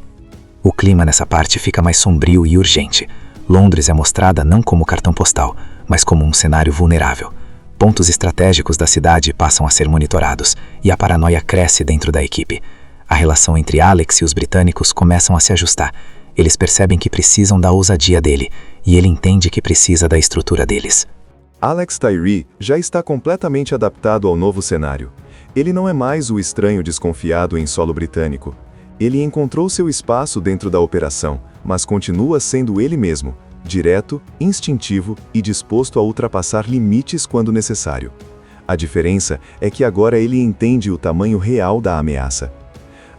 O clima nessa parte fica mais sombrio e urgente. Londres é mostrada não como cartão postal, mas como um cenário vulnerável. Pontos estratégicos da cidade passam a ser monitorados, e a paranoia cresce dentro da equipe. A relação entre Alex e os britânicos começam a se ajustar. Eles percebem que precisam da ousadia dele, e ele entende que precisa da estrutura deles. Alex Tyree já está completamente adaptado ao novo cenário. Ele não é mais o estranho desconfiado em solo britânico. Ele encontrou seu espaço dentro da operação, mas continua sendo ele mesmo, direto, instintivo e disposto a ultrapassar limites quando necessário. A diferença é que agora ele entende o tamanho real da ameaça.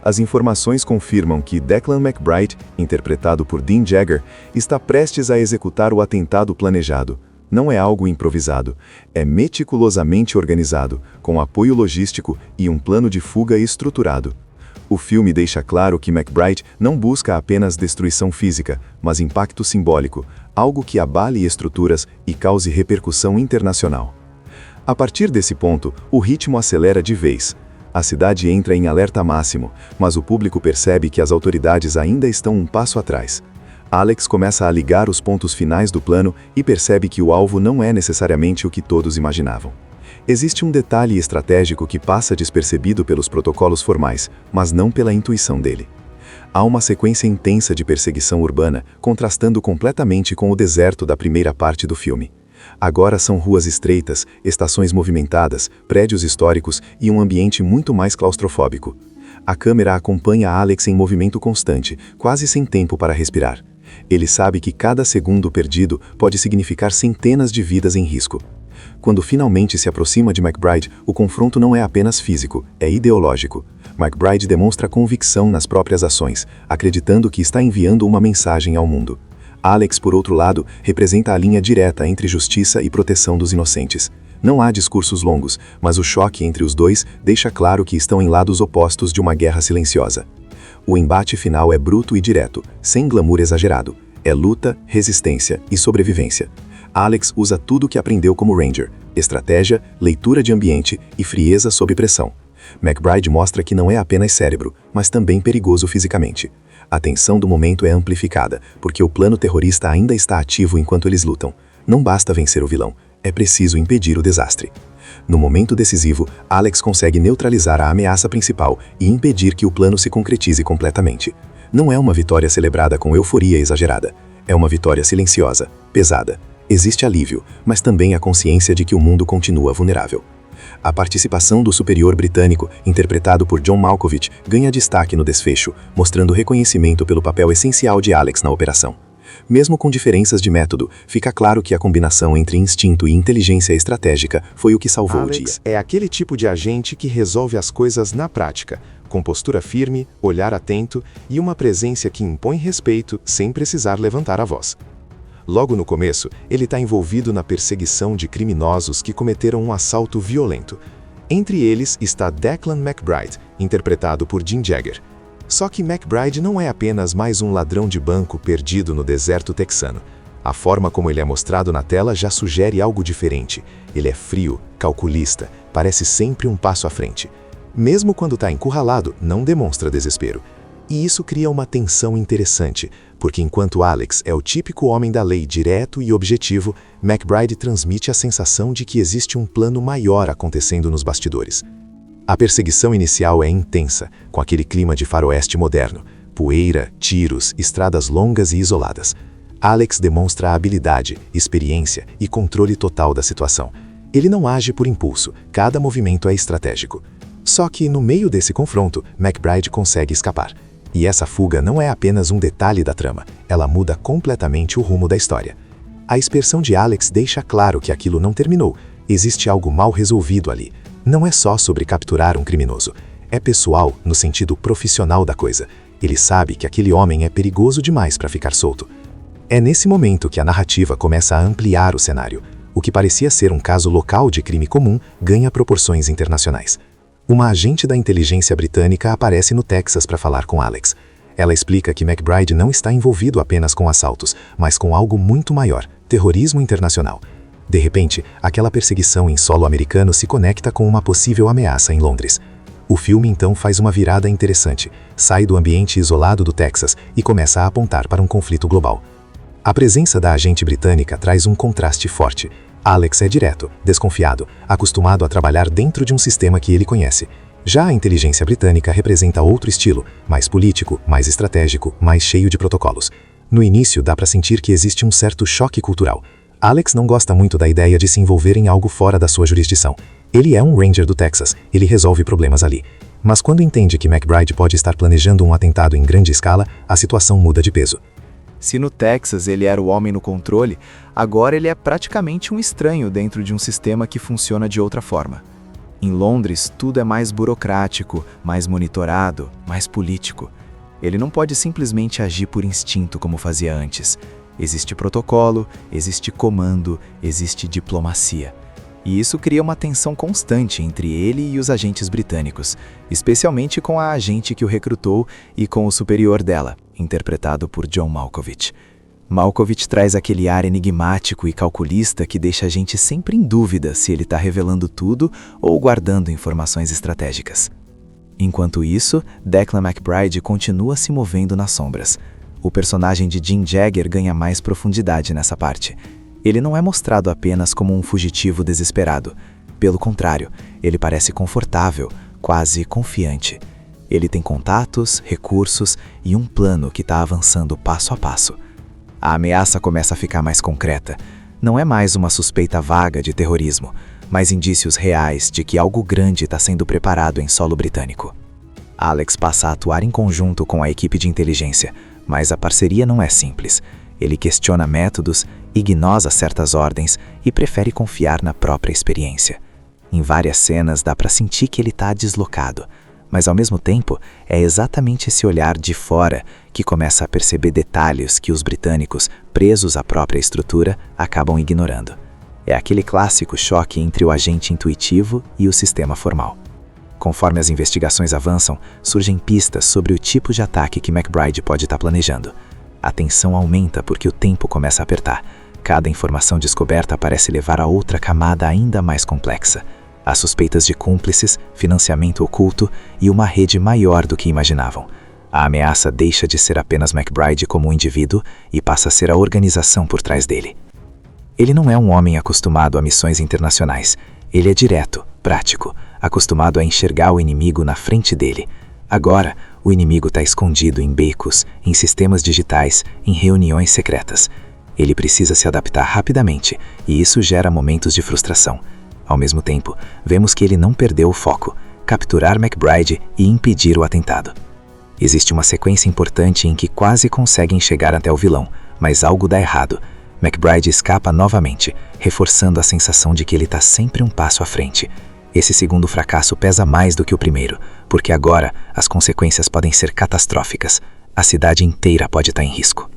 As informações confirmam que Declan McBride, interpretado por Dean Jagger, está prestes a executar o atentado planejado. Não é algo improvisado, é meticulosamente organizado, com apoio logístico e um plano de fuga estruturado. O filme deixa claro que McBride não busca apenas destruição física, mas impacto simbólico, algo que abale estruturas e cause repercussão internacional. A partir desse ponto, o ritmo acelera de vez. A cidade entra em alerta máximo, mas o público percebe que as autoridades ainda estão um passo atrás. Alex começa a ligar os pontos finais do plano e percebe que o alvo não é necessariamente o que todos imaginavam. Existe um detalhe estratégico que passa despercebido pelos protocolos formais, mas não pela intuição dele. Há uma sequência intensa de perseguição urbana, contrastando completamente com o deserto da primeira parte do filme. Agora são ruas estreitas, estações movimentadas, prédios históricos e um ambiente muito mais claustrofóbico. A câmera acompanha Alex em movimento constante, quase sem tempo para respirar. Ele sabe que cada segundo perdido pode significar centenas de vidas em risco. Quando finalmente se aproxima de McBride, o confronto não é apenas físico, é ideológico. McBride demonstra convicção nas próprias ações, acreditando que está enviando uma mensagem ao mundo. Alex, por outro lado, representa a linha direta entre justiça e proteção dos inocentes. Não há discursos longos, mas o choque entre os dois deixa claro que estão em lados opostos de uma guerra silenciosa. O embate final é bruto e direto, sem glamour exagerado. É luta, resistência e sobrevivência. Alex usa tudo o que aprendeu como Ranger: estratégia, leitura de ambiente e frieza sob pressão. McBride mostra que não é apenas cérebro, mas também perigoso fisicamente. A tensão do momento é amplificada, porque o plano terrorista ainda está ativo enquanto eles lutam. Não basta vencer o vilão, é preciso impedir o desastre. No momento decisivo, Alex consegue neutralizar a ameaça principal e impedir que o plano se concretize completamente. Não é uma vitória celebrada com euforia exagerada. É uma vitória silenciosa, pesada. Existe alívio, mas também a consciência de que o mundo continua vulnerável. A participação do superior britânico, interpretado por John Malkovich, ganha destaque no desfecho, mostrando reconhecimento pelo papel essencial de Alex na operação. Mesmo com diferenças de método, fica claro que a combinação entre instinto e inteligência estratégica foi o que salvou o dia. Alex é aquele tipo de agente que resolve as coisas na prática, com postura firme, olhar atento e uma presença que impõe respeito sem precisar levantar a voz. Logo no começo, ele está envolvido na perseguição de criminosos que cometeram um assalto violento. Entre eles está Declan McBride, interpretado por Dean Jagger. Só que McBride não é apenas mais um ladrão de banco perdido no deserto texano. A forma como ele é mostrado na tela já sugere algo diferente. Ele é frio, calculista, parece sempre um passo à frente. Mesmo quando está encurralado, não demonstra desespero. E isso cria uma tensão interessante, porque enquanto Alex é o típico homem da lei direto e objetivo, McBride transmite a sensação de que existe um plano maior acontecendo nos bastidores. A perseguição inicial é intensa, com aquele clima de faroeste moderno, poeira, tiros, estradas longas e isoladas. Alex demonstra habilidade, experiência e controle total da situação. Ele não age por impulso, cada movimento é estratégico. Só que, no meio desse confronto, McBride consegue escapar. E essa fuga não é apenas um detalhe da trama, ela muda completamente o rumo da história. A expressão de Alex deixa claro que aquilo não terminou, existe algo mal resolvido ali. Não é só sobre capturar um criminoso, é pessoal no sentido profissional da coisa. Ele sabe que aquele homem é perigoso demais para ficar solto. É nesse momento que a narrativa começa a ampliar o cenário. O que parecia ser um caso local de crime comum ganha proporções internacionais. Uma agente da inteligência britânica aparece no Texas para falar com Alex. Ela explica que McBride não está envolvido apenas com assaltos, mas com algo muito maior, terrorismo internacional. De repente, aquela perseguição em solo americano se conecta com uma possível ameaça em Londres. O filme então faz uma virada interessante, sai do ambiente isolado do Texas e começa a apontar para um conflito global. A presença da agente britânica traz um contraste forte. Alex é direto, desconfiado, acostumado a trabalhar dentro de um sistema que ele conhece. Já a inteligência britânica representa outro estilo, mais político, mais estratégico, mais cheio de protocolos. No início, dá para sentir que existe um certo choque cultural. Alex não gosta muito da ideia de se envolver em algo fora da sua jurisdição. Ele é um Ranger do Texas, ele resolve problemas ali. Mas quando entende que McBride pode estar planejando um atentado em grande escala, a situação muda de peso. Se no Texas ele era o homem no controle, agora ele é praticamente um estranho dentro de um sistema que funciona de outra forma. Em Londres, tudo é mais burocrático, mais monitorado, mais político. Ele não pode simplesmente agir por instinto como fazia antes. Existe protocolo, existe comando, existe diplomacia. E isso cria uma tensão constante entre ele e os agentes britânicos, especialmente com a agente que o recrutou e com o superior dela, interpretado por John Malkovich. Malkovich traz aquele ar enigmático e calculista que deixa a gente sempre em dúvida se ele está revelando tudo ou guardando informações estratégicas. Enquanto isso, Declan McBride continua se movendo nas sombras. O personagem de Jim Jagger ganha mais profundidade nessa parte. Ele não é mostrado apenas como um fugitivo desesperado. Pelo contrário, ele parece confortável, quase confiante. Ele tem contatos, recursos e um plano que está avançando passo a passo. A ameaça começa a ficar mais concreta. Não é mais uma suspeita vaga de terrorismo, mas indícios reais de que algo grande está sendo preparado em solo britânico. Alex passa a atuar em conjunto com a equipe de inteligência, mas a parceria não é simples. Ele questiona métodos, ignora certas ordens e prefere confiar na própria experiência. Em várias cenas dá para sentir que ele está deslocado, mas ao mesmo tempo é exatamente esse olhar de fora que começa a perceber detalhes que os britânicos, presos à própria estrutura, acabam ignorando. É aquele clássico choque entre o agente intuitivo e o sistema formal. Conforme as investigações avançam, surgem pistas sobre o tipo de ataque que McBride pode estar planejando. A tensão aumenta porque o tempo começa a apertar. Cada informação descoberta parece levar a outra camada ainda mais complexa. Há suspeitas de cúmplices, financiamento oculto e uma rede maior do que imaginavam. A ameaça deixa de ser apenas McBride como um indivíduo e passa a ser a organização por trás dele. Ele não é um homem acostumado a missões internacionais. Ele é direto, prático, acostumado a enxergar o inimigo na frente dele. Agora, o inimigo está escondido em becos, em sistemas digitais, em reuniões secretas. Ele precisa se adaptar rapidamente, e isso gera momentos de frustração. Ao mesmo tempo, vemos que ele não perdeu o foco: capturar McBride e impedir o atentado. Existe uma sequência importante em que quase conseguem chegar até o vilão, mas algo dá errado. McBride escapa novamente, reforçando a sensação de que ele está sempre um passo à frente. Esse segundo fracasso pesa mais do que o primeiro, porque agora as consequências podem ser catastróficas. A cidade inteira pode estar em risco.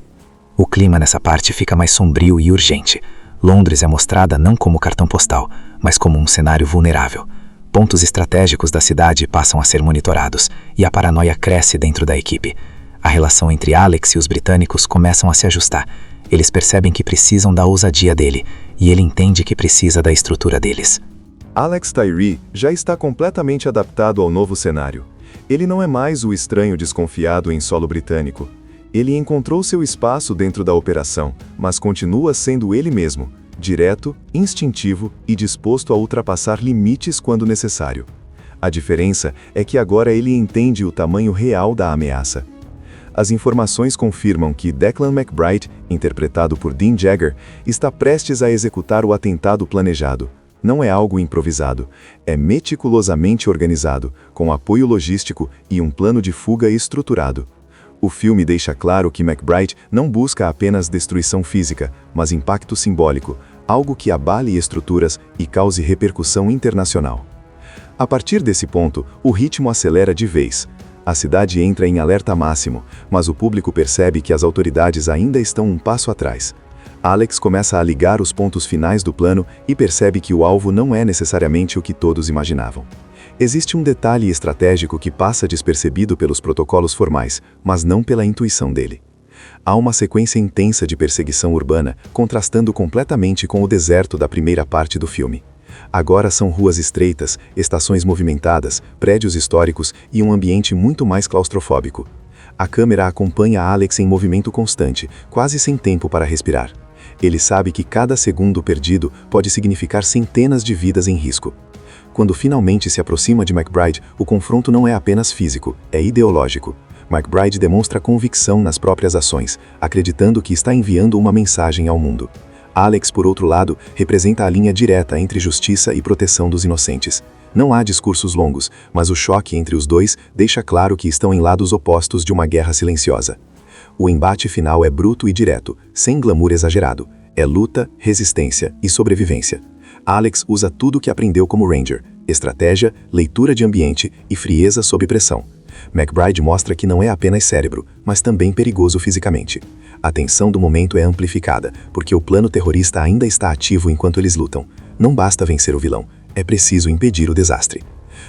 O clima nessa parte fica mais sombrio e urgente. Londres é mostrada não como cartão postal, mas como um cenário vulnerável. Pontos estratégicos da cidade passam a ser monitorados, e a paranoia cresce dentro da equipe. A relação entre Alex e os britânicos começam a se ajustar. Eles percebem que precisam da ousadia dele, e ele entende que precisa da estrutura deles. Alex Tyree já está completamente adaptado ao novo cenário. Ele não é mais o estranho desconfiado em solo britânico. Ele encontrou seu espaço dentro da operação, mas continua sendo ele mesmo, direto, instintivo e disposto a ultrapassar limites quando necessário. A diferença é que agora ele entende o tamanho real da ameaça. As informações confirmam que Declan McBride, interpretado por Dean Jagger, está prestes a executar o atentado planejado. Não é algo improvisado, é meticulosamente organizado, com apoio logístico e um plano de fuga estruturado. O filme deixa claro que McBride não busca apenas destruição física, mas impacto simbólico, algo que abale estruturas e cause repercussão internacional. A partir desse ponto, o ritmo acelera de vez. A cidade entra em alerta máximo, mas o público percebe que as autoridades ainda estão um passo atrás. Alex começa a ligar os pontos finais do plano e percebe que o alvo não é necessariamente o que todos imaginavam. Existe um detalhe estratégico que passa despercebido pelos protocolos formais, mas não pela intuição dele. Há uma sequência intensa de perseguição urbana, contrastando completamente com o deserto da primeira parte do filme. Agora são ruas estreitas, estações movimentadas, prédios históricos e um ambiente muito mais claustrofóbico. A câmera acompanha Alex em movimento constante, quase sem tempo para respirar. Ele sabe que cada segundo perdido pode significar centenas de vidas em risco. Quando finalmente se aproxima de McBride, o confronto não é apenas físico, é ideológico. McBride demonstra convicção nas próprias ações, acreditando que está enviando uma mensagem ao mundo. Alex, por outro lado, representa a linha direta entre justiça e proteção dos inocentes. Não há discursos longos, mas o choque entre os dois deixa claro que estão em lados opostos de uma guerra silenciosa. O embate final é bruto e direto, sem glamour exagerado. É luta, resistência e sobrevivência. Alex usa tudo o que aprendeu como Ranger: estratégia, leitura de ambiente e frieza sob pressão. McBride mostra que não é apenas cérebro, mas também perigoso fisicamente. A tensão do momento é amplificada, porque o plano terrorista ainda está ativo enquanto eles lutam. Não basta vencer o vilão, é preciso impedir o desastre.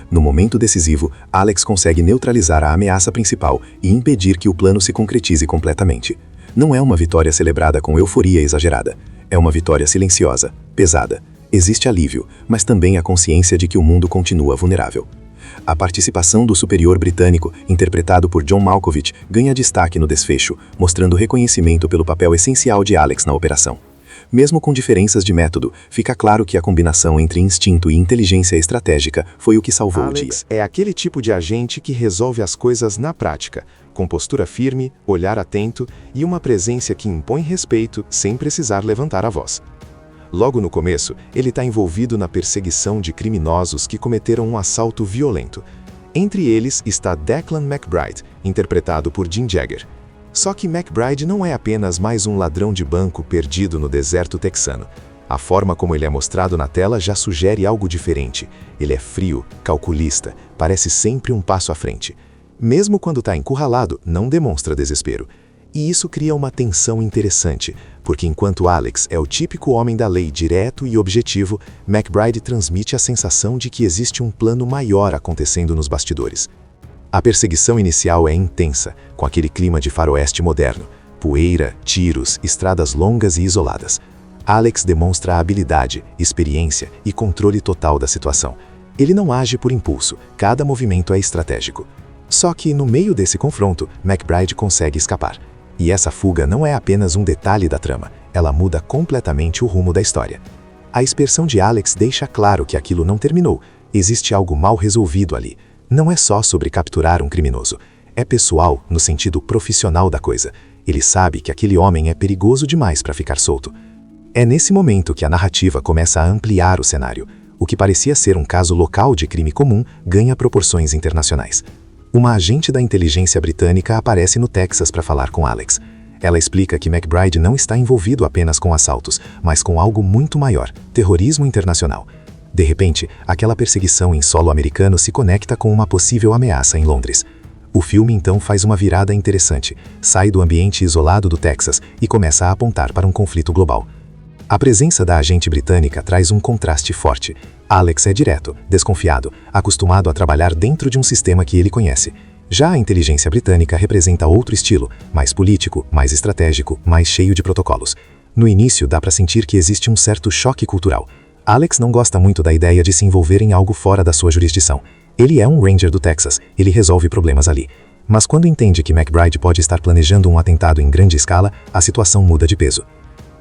No momento decisivo, Alex consegue neutralizar a ameaça principal e impedir que o plano se concretize completamente. Não é uma vitória celebrada com euforia exagerada. É uma vitória silenciosa, pesada. Existe alívio, mas também a consciência de que o mundo continua vulnerável. A participação do superior britânico, interpretado por John Malkovich, ganha destaque no desfecho, mostrando reconhecimento pelo papel essencial de Alex na operação. Mesmo com diferenças de método, fica claro que a combinação entre instinto e inteligência estratégica foi o que salvou o dia. Alex é aquele tipo de agente que resolve as coisas na prática, com postura firme, olhar atento e uma presença que impõe respeito sem precisar levantar a voz. Logo no começo, ele está envolvido na perseguição de criminosos que cometeram um assalto violento. Entre eles está Declan McBride, interpretado por Jim Jagger. Só que McBride não é apenas mais um ladrão de banco perdido no deserto texano. A forma como ele é mostrado na tela já sugere algo diferente. Ele é frio, calculista, parece sempre um passo à frente. Mesmo quando está encurralado, não demonstra desespero. E isso cria uma tensão interessante, porque enquanto Alex é o típico homem da lei direto e objetivo, McBride transmite a sensação de que existe um plano maior acontecendo nos bastidores. A perseguição inicial é intensa, com aquele clima de faroeste moderno, poeira, tiros, estradas longas e isoladas. Alex demonstra habilidade, experiência e controle total da situação. Ele não age por impulso, cada movimento é estratégico. Só que, no meio desse confronto, McBride consegue escapar. E essa fuga não é apenas um detalhe da trama, ela muda completamente o rumo da história. A expressão de Alex deixa claro que aquilo não terminou, existe algo mal resolvido ali. Não é só sobre capturar um criminoso, é pessoal no sentido profissional da coisa. Ele sabe que aquele homem é perigoso demais para ficar solto. É nesse momento que a narrativa começa a ampliar o cenário. O que parecia ser um caso local de crime comum ganha proporções internacionais. Uma agente da inteligência britânica aparece no Texas para falar com Alex. Ela explica que McBride não está envolvido apenas com assaltos, mas com algo muito maior: terrorismo internacional. De repente, aquela perseguição em solo americano se conecta com uma possível ameaça em Londres. O filme então faz uma virada interessante, sai do ambiente isolado do Texas e começa a apontar para um conflito global. A presença da agente britânica traz um contraste forte. Alex é direto, desconfiado, acostumado a trabalhar dentro de um sistema que ele conhece. Já a inteligência britânica representa outro estilo, mais político, mais estratégico, mais cheio de protocolos. No início, dá para sentir que existe um certo choque cultural. Alex não gosta muito da ideia de se envolver em algo fora da sua jurisdição. Ele é um Ranger do Texas, ele resolve problemas ali. Mas quando entende que McBride pode estar planejando um atentado em grande escala, a situação muda de peso.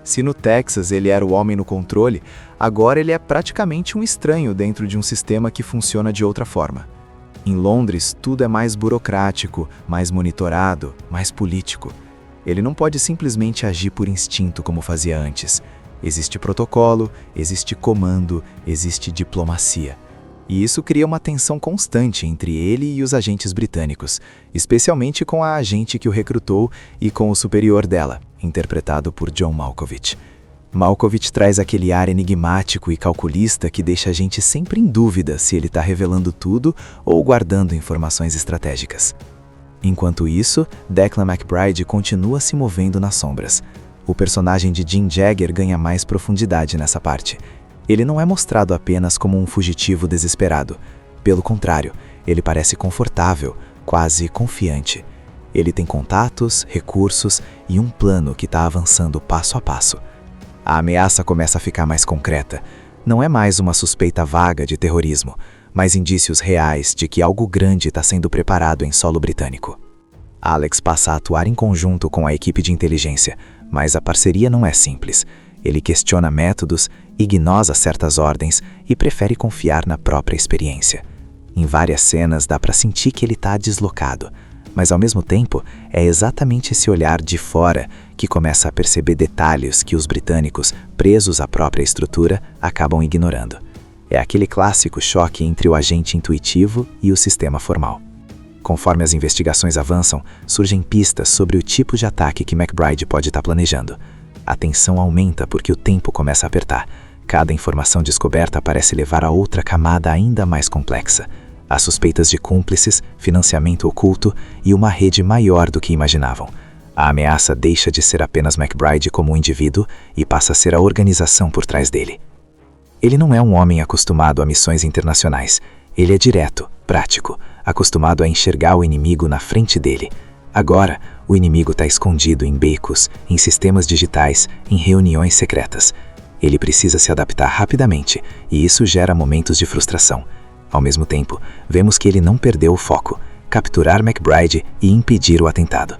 Se no Texas ele era o homem no controle, agora ele é praticamente um estranho dentro de um sistema que funciona de outra forma. Em Londres, tudo é mais burocrático, mais monitorado, mais político. Ele não pode simplesmente agir por instinto como fazia antes. Existe protocolo, existe comando, existe diplomacia. E isso cria uma tensão constante entre ele e os agentes britânicos, especialmente com a agente que o recrutou e com o superior dela, interpretado por John Malkovich. Malkovich traz aquele ar enigmático e calculista que deixa a gente sempre em dúvida se ele está revelando tudo ou guardando informações estratégicas. Enquanto isso, Declan McBride continua se movendo nas sombras. O personagem de Dean Jagger ganha mais profundidade nessa parte. Ele não é mostrado apenas como um fugitivo desesperado. Pelo contrário, ele parece confortável, quase confiante. Ele tem contatos, recursos e um plano que está avançando passo a passo. A ameaça começa a ficar mais concreta. Não é mais uma suspeita vaga de terrorismo, mas indícios reais de que algo grande está sendo preparado em solo britânico. Alex passa a atuar em conjunto com a equipe de inteligência, mas a parceria não é simples. Ele questiona métodos, ignora certas ordens e prefere confiar na própria experiência. Em várias cenas dá para sentir que ele está deslocado, mas ao mesmo tempo é exatamente esse olhar de fora que começa a perceber detalhes que os britânicos, presos à própria estrutura, acabam ignorando. É aquele clássico choque entre o agente intuitivo e o sistema formal. Conforme as investigações avançam, surgem pistas sobre o tipo de ataque que McBride pode estar planejando. A tensão aumenta porque o tempo começa a apertar. Cada informação descoberta parece levar a outra camada ainda mais complexa. Há suspeitas de cúmplices, financiamento oculto e uma rede maior do que imaginavam. A ameaça deixa de ser apenas McBride como um indivíduo e passa a ser a organização por trás dele. Ele não é um homem acostumado a missões internacionais. Ele é direto, prático, acostumado a enxergar o inimigo na frente dele. Agora, o inimigo está escondido em becos, em sistemas digitais, em reuniões secretas. Ele precisa se adaptar rapidamente e isso gera momentos de frustração. Ao mesmo tempo, vemos que ele não perdeu o foco: capturar McBride e impedir o atentado.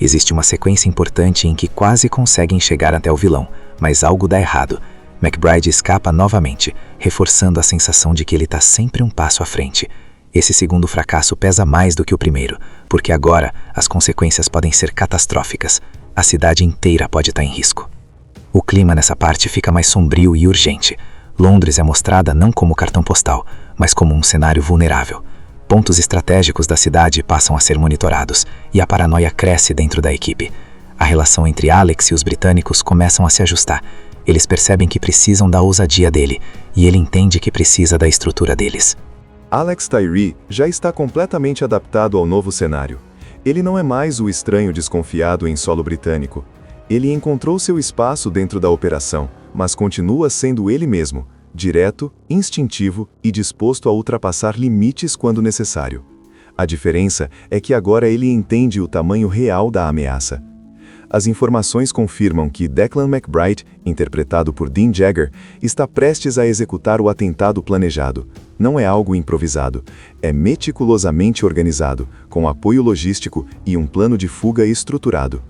Existe uma sequência importante em que quase conseguem chegar até o vilão, mas algo dá errado. McBride escapa novamente, reforçando a sensação de que ele está sempre um passo à frente. Esse segundo fracasso pesa mais do que o primeiro, porque agora as consequências podem ser catastróficas. A cidade inteira pode estar em risco. O clima nessa parte fica mais sombrio e urgente. Londres é mostrada não como cartão postal, mas como um cenário vulnerável. Pontos estratégicos da cidade passam a ser monitorados e a paranoia cresce dentro da equipe. A relação entre Alex e os britânicos começam a se ajustar. Eles percebem que precisam da ousadia dele, e ele entende que precisa da estrutura deles. Alex Tyree já está completamente adaptado ao novo cenário. Ele não é mais o estranho desconfiado em solo britânico. Ele encontrou seu espaço dentro da operação, mas continua sendo ele mesmo, direto, instintivo e disposto a ultrapassar limites quando necessário. A diferença é que agora ele entende o tamanho real da ameaça. As informações confirmam que Declan McBride, interpretado por Dean Jagger, está prestes a executar o atentado planejado. Não é algo improvisado, é meticulosamente organizado, com apoio logístico e um plano de fuga estruturado.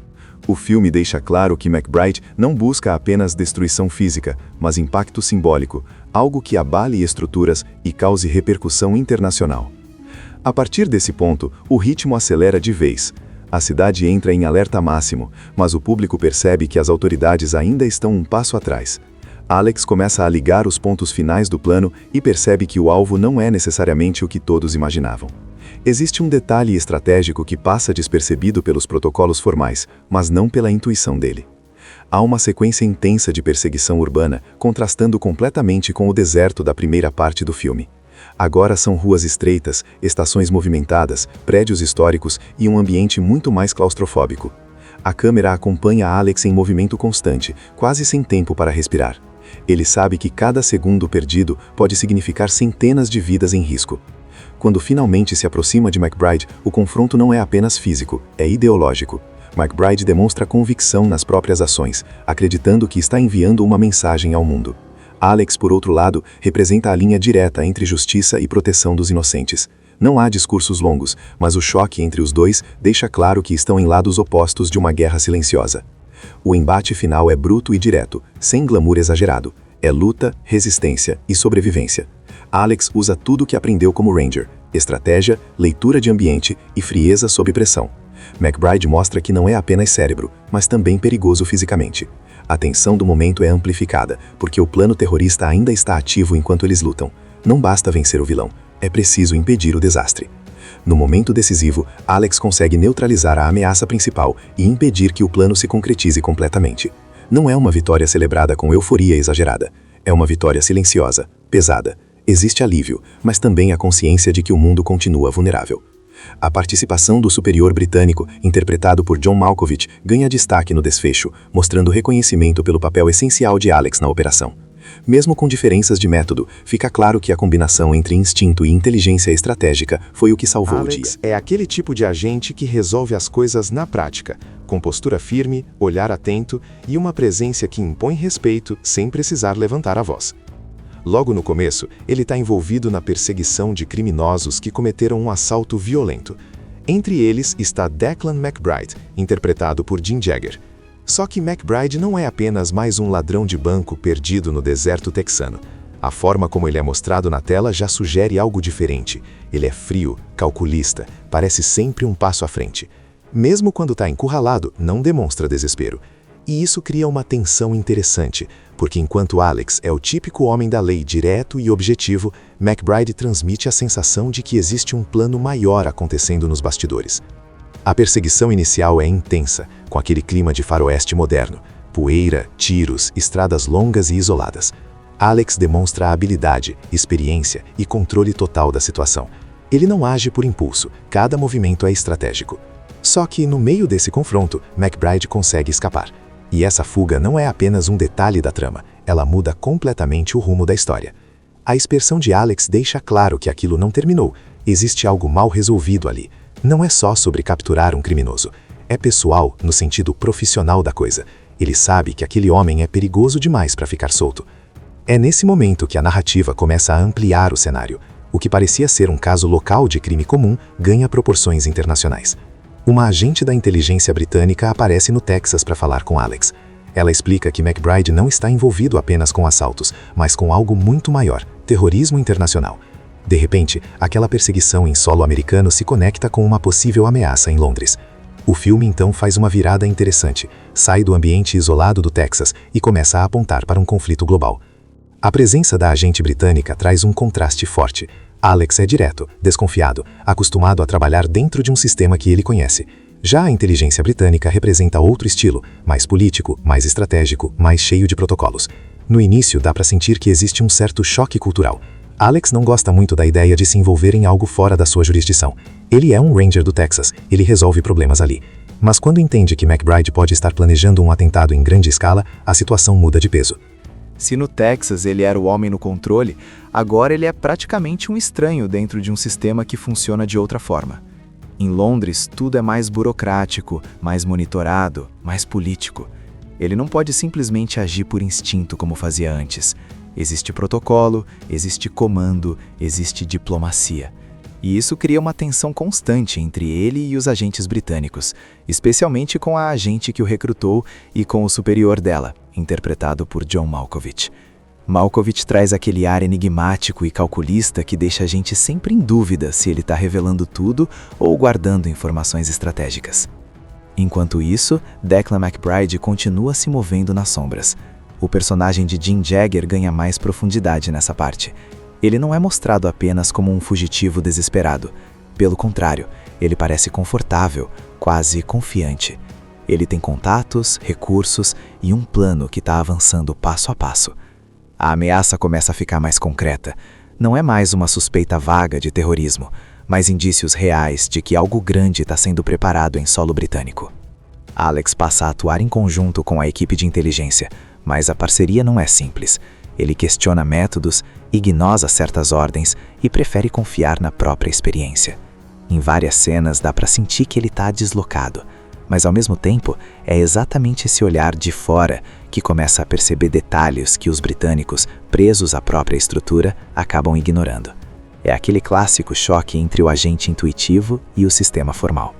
O filme deixa claro que McBride não busca apenas destruição física, mas impacto simbólico, algo que abale estruturas e cause repercussão internacional. A partir desse ponto, o ritmo acelera de vez. A cidade entra em alerta máximo, mas o público percebe que as autoridades ainda estão um passo atrás. Alex começa a ligar os pontos finais do plano e percebe que o alvo não é necessariamente o que todos imaginavam. Existe um detalhe estratégico que passa despercebido pelos protocolos formais, mas não pela intuição dele. Há uma sequência intensa de perseguição urbana, contrastando completamente com o deserto da primeira parte do filme. Agora são ruas estreitas, estações movimentadas, prédios históricos e um ambiente muito mais claustrofóbico. A câmera acompanha Alex em movimento constante, quase sem tempo para respirar. Ele sabe que cada segundo perdido pode significar centenas de vidas em risco. Quando finalmente se aproxima de McBride, o confronto não é apenas físico, é ideológico. McBride demonstra convicção nas próprias ações, acreditando que está enviando uma mensagem ao mundo. Alex, por outro lado, representa a linha direta entre justiça e proteção dos inocentes. Não há discursos longos, mas o choque entre os dois deixa claro que estão em lados opostos de uma guerra silenciosa. O embate final é bruto e direto, sem glamour exagerado. É luta, resistência e sobrevivência. Alex usa tudo o que aprendeu como Ranger: estratégia, leitura de ambiente e frieza sob pressão. McBride mostra que não é apenas cérebro, mas também perigoso fisicamente. A tensão do momento é amplificada, porque o plano terrorista ainda está ativo enquanto eles lutam. Não basta vencer o vilão, é preciso impedir o desastre. No momento decisivo, Alex consegue neutralizar a ameaça principal e impedir que o plano se concretize completamente. Não é uma vitória celebrada com euforia exagerada. É uma vitória silenciosa, pesada. Existe alívio, mas também a consciência de que o mundo continua vulnerável. A participação do superior britânico, interpretado por John Malkovich, ganha destaque no desfecho, mostrando reconhecimento pelo papel essencial de Alex na operação. Mesmo com diferenças de método, fica claro que a combinação entre instinto e inteligência estratégica foi o que salvou o dia. Alex é aquele tipo de agente que resolve as coisas na prática, com postura firme, olhar atento e uma presença que impõe respeito sem precisar levantar a voz. Logo no começo, ele está envolvido na perseguição de criminosos que cometeram um assalto violento. Entre eles está Declan McBride, interpretado por Jim Jagger. Só que McBride não é apenas mais um ladrão de banco perdido no deserto texano. A forma como ele é mostrado na tela já sugere algo diferente. Ele é frio, calculista, parece sempre um passo à frente. Mesmo quando está encurralado, não demonstra desespero. E isso cria uma tensão interessante, porque enquanto Alex é o típico homem da lei direto e objetivo, McBride transmite a sensação de que existe um plano maior acontecendo nos bastidores. A perseguição inicial é intensa, com aquele clima de faroeste moderno, poeira, tiros, estradas longas e isoladas. Alex demonstra habilidade, experiência e controle total da situação. Ele não age por impulso, cada movimento é estratégico. Só que, no meio desse confronto, McBride consegue escapar. E essa fuga não é apenas um detalhe da trama, ela muda completamente o rumo da história. A expressão de Alex deixa claro que aquilo não terminou, existe algo mal resolvido ali. Não é só sobre capturar um criminoso, é pessoal no sentido profissional da coisa. Ele sabe que aquele homem é perigoso demais para ficar solto. É nesse momento que a narrativa começa a ampliar o cenário. O que parecia ser um caso local de crime comum ganha proporções internacionais. Uma agente da inteligência britânica aparece no Texas para falar com Alex. Ela explica que McBride não está envolvido apenas com assaltos, mas com algo muito maior, terrorismo internacional. De repente, aquela perseguição em solo americano se conecta com uma possível ameaça em Londres. O filme então faz uma virada interessante, sai do ambiente isolado do Texas e começa a apontar para um conflito global. A presença da agente britânica traz um contraste forte. Alex é direto, desconfiado, acostumado a trabalhar dentro de um sistema que ele conhece. Já a inteligência britânica representa outro estilo, mais político, mais estratégico, mais cheio de protocolos. No início, dá para sentir que existe um certo choque cultural. Alex não gosta muito da ideia de se envolver em algo fora da sua jurisdição. Ele é um Ranger do Texas, ele resolve problemas ali. Mas quando entende que McBride pode estar planejando um atentado em grande escala, a situação muda de peso. Se no Texas ele era o homem no controle, agora ele é praticamente um estranho dentro de um sistema que funciona de outra forma. Em Londres, tudo é mais burocrático, mais monitorado, mais político. Ele não pode simplesmente agir por instinto como fazia antes. Existe protocolo, existe comando, existe diplomacia. E isso cria uma tensão constante entre ele e os agentes britânicos, especialmente com a agente que o recrutou e com o superior dela, interpretado por John Malkovich. Malkovich traz aquele ar enigmático e calculista que deixa a gente sempre em dúvida se ele está revelando tudo ou guardando informações estratégicas. Enquanto isso, Declan McBride continua se movendo nas sombras. O personagem de Jim Jagger ganha mais profundidade nessa parte. Ele não é mostrado apenas como um fugitivo desesperado. Pelo contrário, ele parece confortável, quase confiante. Ele tem contatos, recursos e um plano que está avançando passo a passo. A ameaça começa a ficar mais concreta. Não é mais uma suspeita vaga de terrorismo, mas indícios reais de que algo grande está sendo preparado em solo britânico. Alex passa a atuar em conjunto com a equipe de inteligência, mas a parceria não é simples. Ele questiona métodos, ignora certas ordens e prefere confiar na própria experiência. Em várias cenas dá para sentir que ele está deslocado, mas ao mesmo tempo é exatamente esse olhar de fora que começa a perceber detalhes que os britânicos, presos à própria estrutura, acabam ignorando. É aquele clássico choque entre o agente intuitivo e o sistema formal.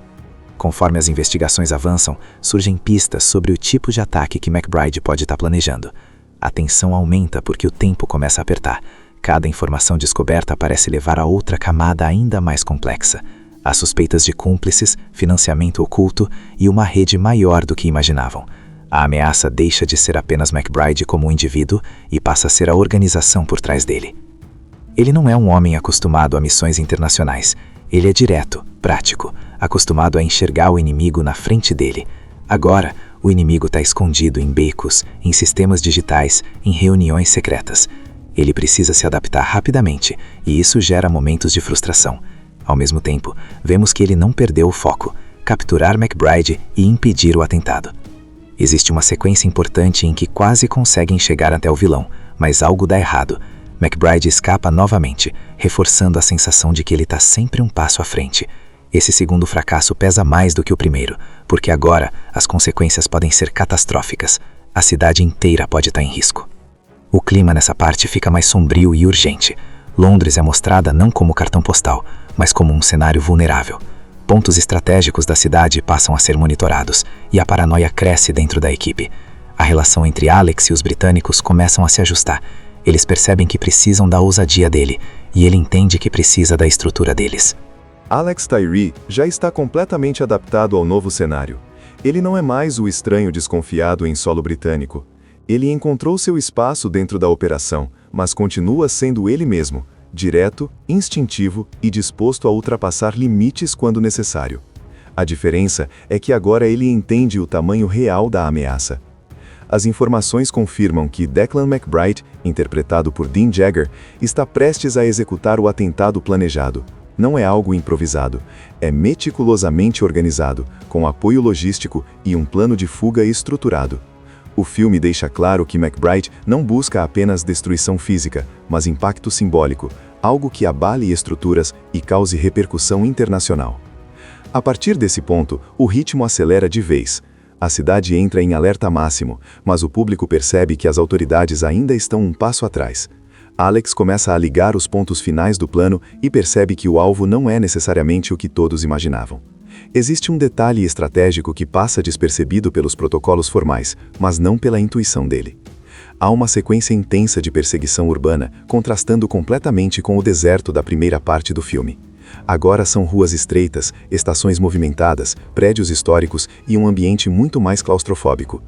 Conforme as investigações avançam, surgem pistas sobre o tipo de ataque que McBride pode estar planejando. A tensão aumenta porque o tempo começa a apertar. Cada informação descoberta parece levar a outra camada ainda mais complexa. Há suspeitas de cúmplices, financiamento oculto e uma rede maior do que imaginavam. A ameaça deixa de ser apenas McBride como um indivíduo e passa a ser a organização por trás dele. Ele não é um homem acostumado a missões internacionais. Ele é direto, prático, acostumado a enxergar o inimigo na frente dele. Agora, o inimigo está escondido em becos, em sistemas digitais, em reuniões secretas. Ele precisa se adaptar rapidamente, e isso gera momentos de frustração. Ao mesmo tempo, vemos que ele não perdeu o foco: capturar McBride e impedir o atentado. Existe uma sequência importante em que quase conseguem chegar até o vilão, mas algo dá errado. McBride escapa novamente, reforçando a sensação de que ele está sempre um passo à frente. Esse segundo fracasso pesa mais do que o primeiro, porque agora as consequências podem ser catastróficas. A cidade inteira pode estar em risco. O clima nessa parte fica mais sombrio e urgente. Londres é mostrada não como cartão postal, mas como um cenário vulnerável. Pontos estratégicos da cidade passam a ser monitorados, e a paranoia cresce dentro da equipe. A relação entre Alex e os britânicos começam a se ajustar. Eles percebem que precisam da ousadia dele, e ele entende que precisa da estrutura deles. Alex Tyree já está completamente adaptado ao novo cenário. Ele não é mais o estranho desconfiado em solo britânico. Ele encontrou seu espaço dentro da operação, mas continua sendo ele mesmo, direto, instintivo e disposto a ultrapassar limites quando necessário. A diferença é que agora ele entende o tamanho real da ameaça. As informações confirmam que Declan McBride, interpretado por Dean Jagger, está prestes a executar o atentado planejado. Não é algo improvisado, é meticulosamente organizado, com apoio logístico e um plano de fuga estruturado. O filme deixa claro que McBride não busca apenas destruição física, mas impacto simbólico, algo que abale estruturas e cause repercussão internacional. A partir desse ponto, o ritmo acelera de vez. A cidade entra em alerta máximo, mas o público percebe que as autoridades ainda estão um passo atrás. Alex começa a ligar os pontos finais do plano e percebe que o alvo não é necessariamente o que todos imaginavam. Existe um detalhe estratégico que passa despercebido pelos protocolos formais, mas não pela intuição dele. Há uma sequência intensa de perseguição urbana, contrastando completamente com o deserto da primeira parte do filme. Agora são ruas estreitas, estações movimentadas, prédios históricos e um ambiente muito mais claustrofóbico.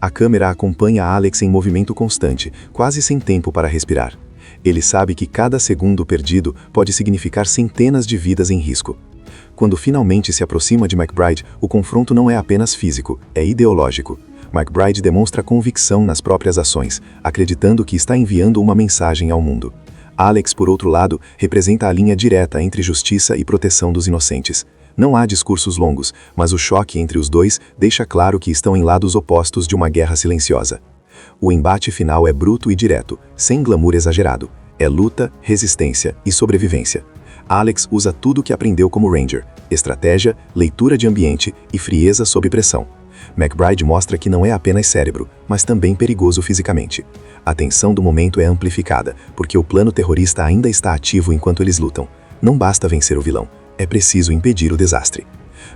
A câmera acompanha Alex em movimento constante, quase sem tempo para respirar. Ele sabe que cada segundo perdido pode significar centenas de vidas em risco. Quando finalmente se aproxima de McBride, o confronto não é apenas físico, é ideológico. McBride demonstra convicção nas próprias ações, acreditando que está enviando uma mensagem ao mundo. Alex, por outro lado, representa a linha direta entre justiça e proteção dos inocentes. Não há discursos longos, mas o choque entre os dois deixa claro que estão em lados opostos de uma guerra silenciosa. O embate final é bruto e direto, sem glamour exagerado. É luta, resistência e sobrevivência. Alex usa tudo o que aprendeu como Ranger: estratégia, leitura de ambiente e frieza sob pressão. McBride mostra que não é apenas cérebro, mas também perigoso fisicamente. A tensão do momento é amplificada, porque o plano terrorista ainda está ativo enquanto eles lutam. Não basta vencer o vilão, é preciso impedir o desastre.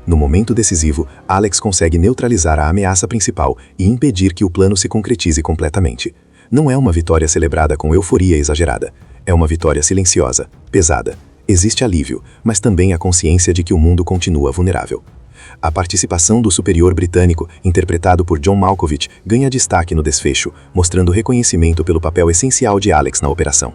No momento decisivo, Alex consegue neutralizar a ameaça principal e impedir que o plano se concretize completamente. Não é uma vitória celebrada com euforia exagerada. É uma vitória silenciosa, pesada. Existe alívio, mas também a consciência de que o mundo continua vulnerável. A participação do superior britânico, interpretado por John Malkovich, ganha destaque no desfecho, mostrando reconhecimento pelo papel essencial de Alex na operação.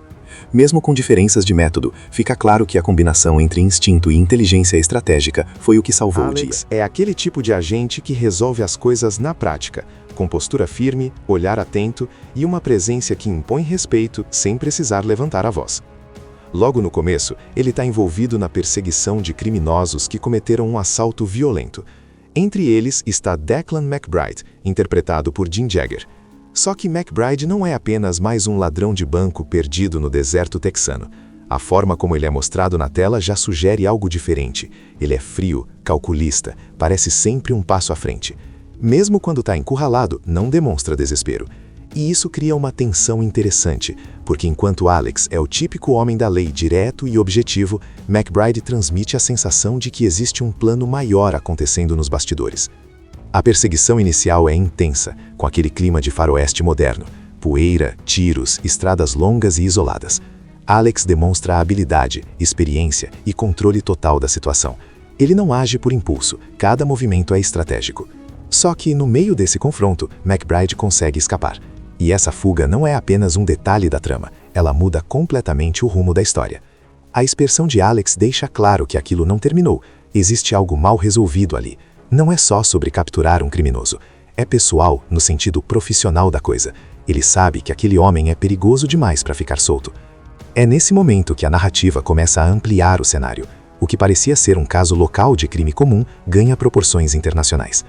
Mesmo com diferenças de método, fica claro que a combinação entre instinto e inteligência estratégica foi o que salvou o dia. Alex é aquele tipo de agente que resolve as coisas na prática, com postura firme, olhar atento e uma presença que impõe respeito sem precisar levantar a voz. Logo no começo, ele está envolvido na perseguição de criminosos que cometeram um assalto violento. Entre eles está Declan McBride, interpretado por Dean Jagger. Só que McBride não é apenas mais um ladrão de banco perdido no deserto texano. A forma como ele é mostrado na tela já sugere algo diferente. Ele é frio, calculista, parece sempre um passo à frente. Mesmo quando está encurralado, não demonstra desespero. E isso cria uma tensão interessante, porque enquanto Alex é o típico homem da lei direto e objetivo, McBride transmite a sensação de que existe um plano maior acontecendo nos bastidores. A perseguição inicial é intensa, com aquele clima de faroeste moderno, poeira, tiros, estradas longas e isoladas. Alex demonstra habilidade, experiência e controle total da situação. Ele não age por impulso, cada movimento é estratégico. Só que, no meio desse confronto, McBride consegue escapar. E essa fuga não é apenas um detalhe da trama, ela muda completamente o rumo da história. A expressão de Alex deixa claro que aquilo não terminou, existe algo mal resolvido ali. Não é só sobre capturar um criminoso, é pessoal no sentido profissional da coisa. Ele sabe que aquele homem é perigoso demais para ficar solto. É nesse momento que a narrativa começa a ampliar o cenário. O que parecia ser um caso local de crime comum ganha proporções internacionais.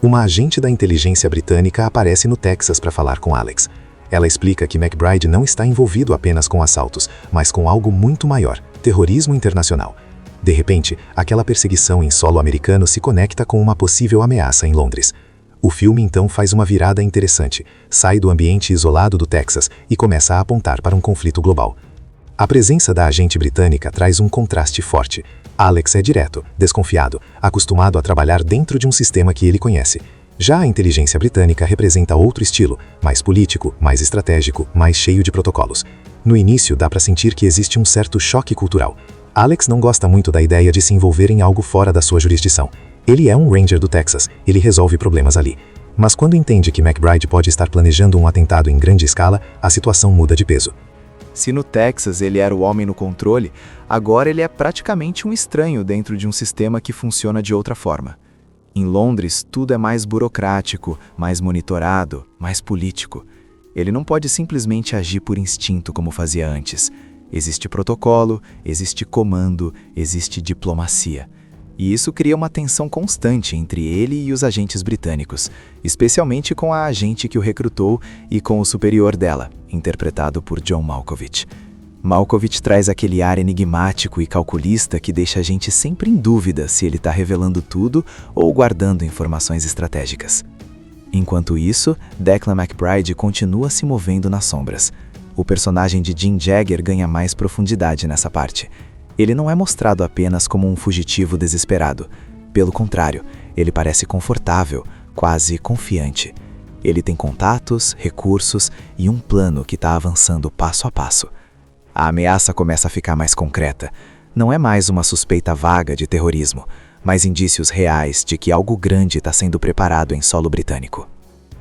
Uma agente da inteligência britânica aparece no Texas para falar com Alex. Ela explica que McBride não está envolvido apenas com assaltos, mas com algo muito maior: terrorismo internacional. De repente, aquela perseguição em solo americano se conecta com uma possível ameaça em Londres. O filme então faz uma virada interessante, sai do ambiente isolado do Texas e começa a apontar para um conflito global. A presença da agente britânica traz um contraste forte. Alex é direto, desconfiado, acostumado a trabalhar dentro de um sistema que ele conhece. Já a inteligência britânica representa outro estilo, mais político, mais estratégico, mais cheio de protocolos. No início, dá para sentir que existe um certo choque cultural. Alex não gosta muito da ideia de se envolver em algo fora da sua jurisdição. Ele é um Ranger do Texas, ele resolve problemas ali. Mas quando entende que McBride pode estar planejando um atentado em grande escala, a situação muda de peso. Se no Texas ele era o homem no controle, agora ele é praticamente um estranho dentro de um sistema que funciona de outra forma. Em Londres, tudo é mais burocrático, mais monitorado, mais político. Ele não pode simplesmente agir por instinto como fazia antes. Existe protocolo, existe comando, existe diplomacia. E isso cria uma tensão constante entre ele e os agentes britânicos, especialmente com a agente que o recrutou e com o superior dela, interpretado por John Malkovich. Malkovich traz aquele ar enigmático e calculista que deixa a gente sempre em dúvida se ele está revelando tudo ou guardando informações estratégicas. Enquanto isso, Declan McBride continua se movendo nas sombras. O personagem de Dean Jagger ganha mais profundidade nessa parte. Ele não é mostrado apenas como um fugitivo desesperado. Pelo contrário, ele parece confortável, quase confiante. Ele tem contatos, recursos e um plano que está avançando passo a passo. A ameaça começa a ficar mais concreta. Não é mais uma suspeita vaga de terrorismo, mas indícios reais de que algo grande está sendo preparado em solo britânico.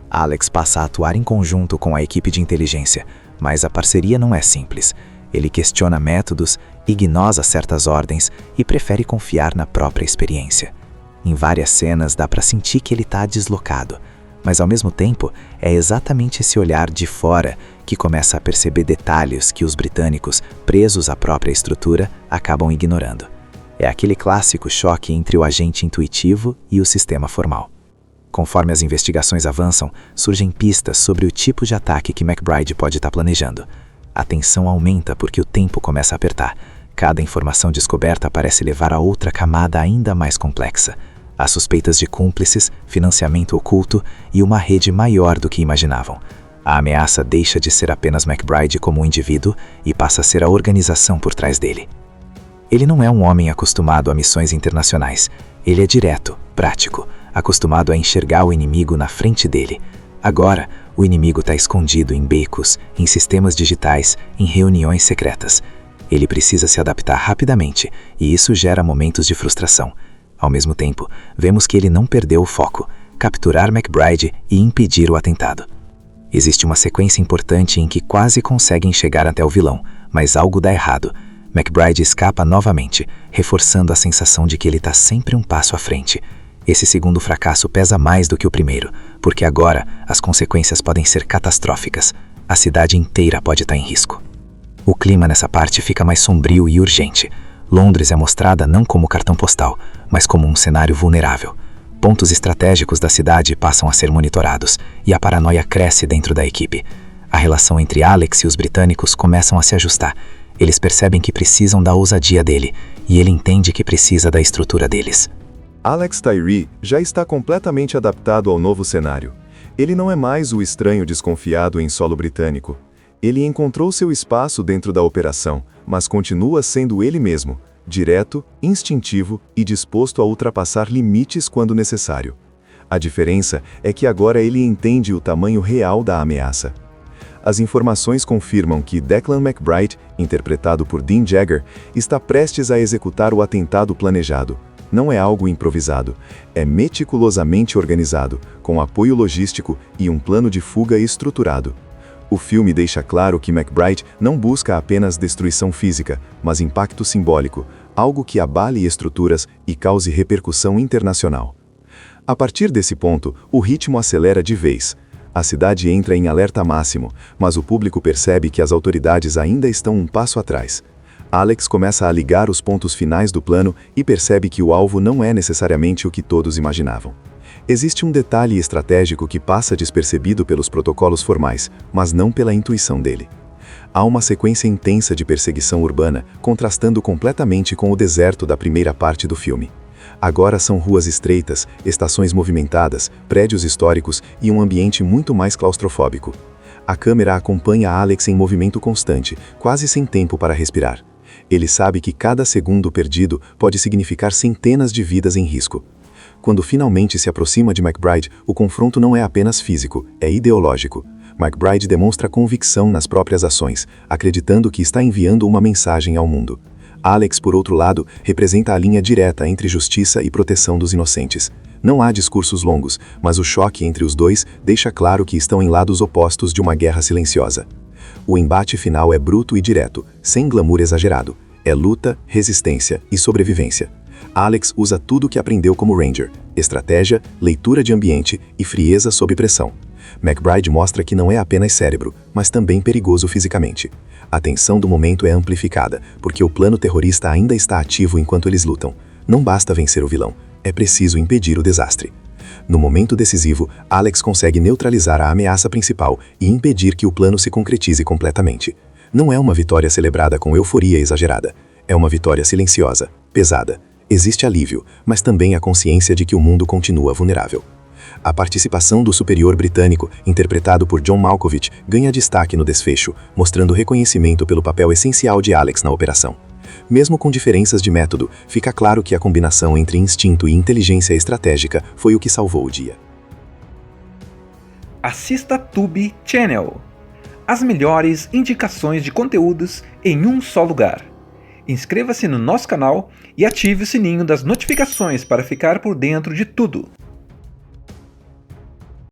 Alex passa a atuar em conjunto com a equipe de inteligência, mas a parceria não é simples. Ele questiona métodos, ignora certas ordens e prefere confiar na própria experiência. Em várias cenas dá para sentir que ele está deslocado, mas ao mesmo tempo é exatamente esse olhar de fora que começa a perceber detalhes que os britânicos, presos à própria estrutura, acabam ignorando. É aquele clássico choque entre o agente intuitivo e o sistema formal. Conforme as investigações avançam, surgem pistas sobre o tipo de ataque que McBride pode estar planejando. A tensão aumenta porque o tempo começa a apertar. Cada informação descoberta parece levar a outra camada ainda mais complexa. Há suspeitas de cúmplices, financiamento oculto e uma rede maior do que imaginavam. A ameaça deixa de ser apenas McBride como um indivíduo e passa a ser a organização por trás dele. Ele não é um homem acostumado a missões internacionais. Ele é direto, prático, acostumado a enxergar o inimigo na frente dele. Agora, o inimigo está escondido em becos, em sistemas digitais, em reuniões secretas. Ele precisa se adaptar rapidamente, e isso gera momentos de frustração. Ao mesmo tempo, vemos que ele não perdeu o foco: capturar McBride e impedir o atentado. Existe uma sequência importante em que quase conseguem chegar até o vilão, mas algo dá errado. McBride escapa novamente, reforçando a sensação de que ele está sempre um passo à frente. Esse segundo fracasso pesa mais do que o primeiro, porque agora as consequências podem ser catastróficas. A cidade inteira pode estar em risco. O clima nessa parte fica mais sombrio e urgente. Londres é mostrada não como cartão postal, mas como um cenário vulnerável. Pontos estratégicos da cidade passam a ser monitorados, e a paranoia cresce dentro da equipe. A relação entre Alex e os britânicos começam a se ajustar. Eles percebem que precisam da ousadia dele, e ele entende que precisa da estrutura deles. Alex Tyree já está completamente adaptado ao novo cenário. Ele não é mais o estranho desconfiado em solo britânico. Ele encontrou seu espaço dentro da operação, mas continua sendo ele mesmo, direto, instintivo e disposto a ultrapassar limites quando necessário. A diferença é que agora ele entende o tamanho real da ameaça. As informações confirmam que Declan McBride, interpretado por Dean Jagger, está prestes a executar o atentado planejado. Não é algo improvisado, é meticulosamente organizado, com apoio logístico e um plano de fuga estruturado. O filme deixa claro que McBride não busca apenas destruição física, mas impacto simbólico, algo que abale estruturas e cause repercussão internacional. A partir desse ponto, o ritmo acelera de vez. A cidade entra em alerta máximo, mas o público percebe que as autoridades ainda estão um passo atrás. Alex começa a ligar os pontos finais do plano e percebe que o alvo não é necessariamente o que todos imaginavam. Existe um detalhe estratégico que passa despercebido pelos protocolos formais, mas não pela intuição dele. Há uma sequência intensa de perseguição urbana, contrastando completamente com o deserto da primeira parte do filme. Agora são ruas estreitas, estações movimentadas, prédios históricos e um ambiente muito mais claustrofóbico. A câmera acompanha Alex em movimento constante, quase sem tempo para respirar. Ele sabe que cada segundo perdido pode significar centenas de vidas em risco. Quando finalmente se aproxima de McBride, o confronto não é apenas físico, é ideológico. McBride demonstra convicção nas próprias ações, acreditando que está enviando uma mensagem ao mundo. Alex, por outro lado, representa a linha direta entre justiça e proteção dos inocentes. Não há discursos longos, mas o choque entre os dois deixa claro que estão em lados opostos de uma guerra silenciosa. O embate final é bruto e direto, sem glamour exagerado. É luta, resistência e sobrevivência. Alex usa tudo o que aprendeu como Ranger: estratégia, leitura de ambiente e frieza sob pressão. McBride mostra que não é apenas cérebro, mas também perigoso fisicamente. A tensão do momento é amplificada, porque o plano terrorista ainda está ativo enquanto eles lutam. Não basta vencer o vilão, é preciso impedir o desastre. No momento decisivo, Alex consegue neutralizar a ameaça principal e impedir que o plano se concretize completamente. Não é uma vitória celebrada com euforia exagerada. É uma vitória silenciosa, pesada. Existe alívio, mas também a consciência de que o mundo continua vulnerável. A participação do superior britânico, interpretado por John Malkovich, ganha destaque no desfecho, mostrando reconhecimento pelo papel essencial de Alex na operação. Mesmo com diferenças de método, fica claro que a combinação entre instinto e inteligência estratégica foi o que salvou o dia. Assista Tubi Channel. As melhores indicações de conteúdos em um só lugar. Inscreva-se no nosso canal e ative o sininho das notificações para ficar por dentro de tudo.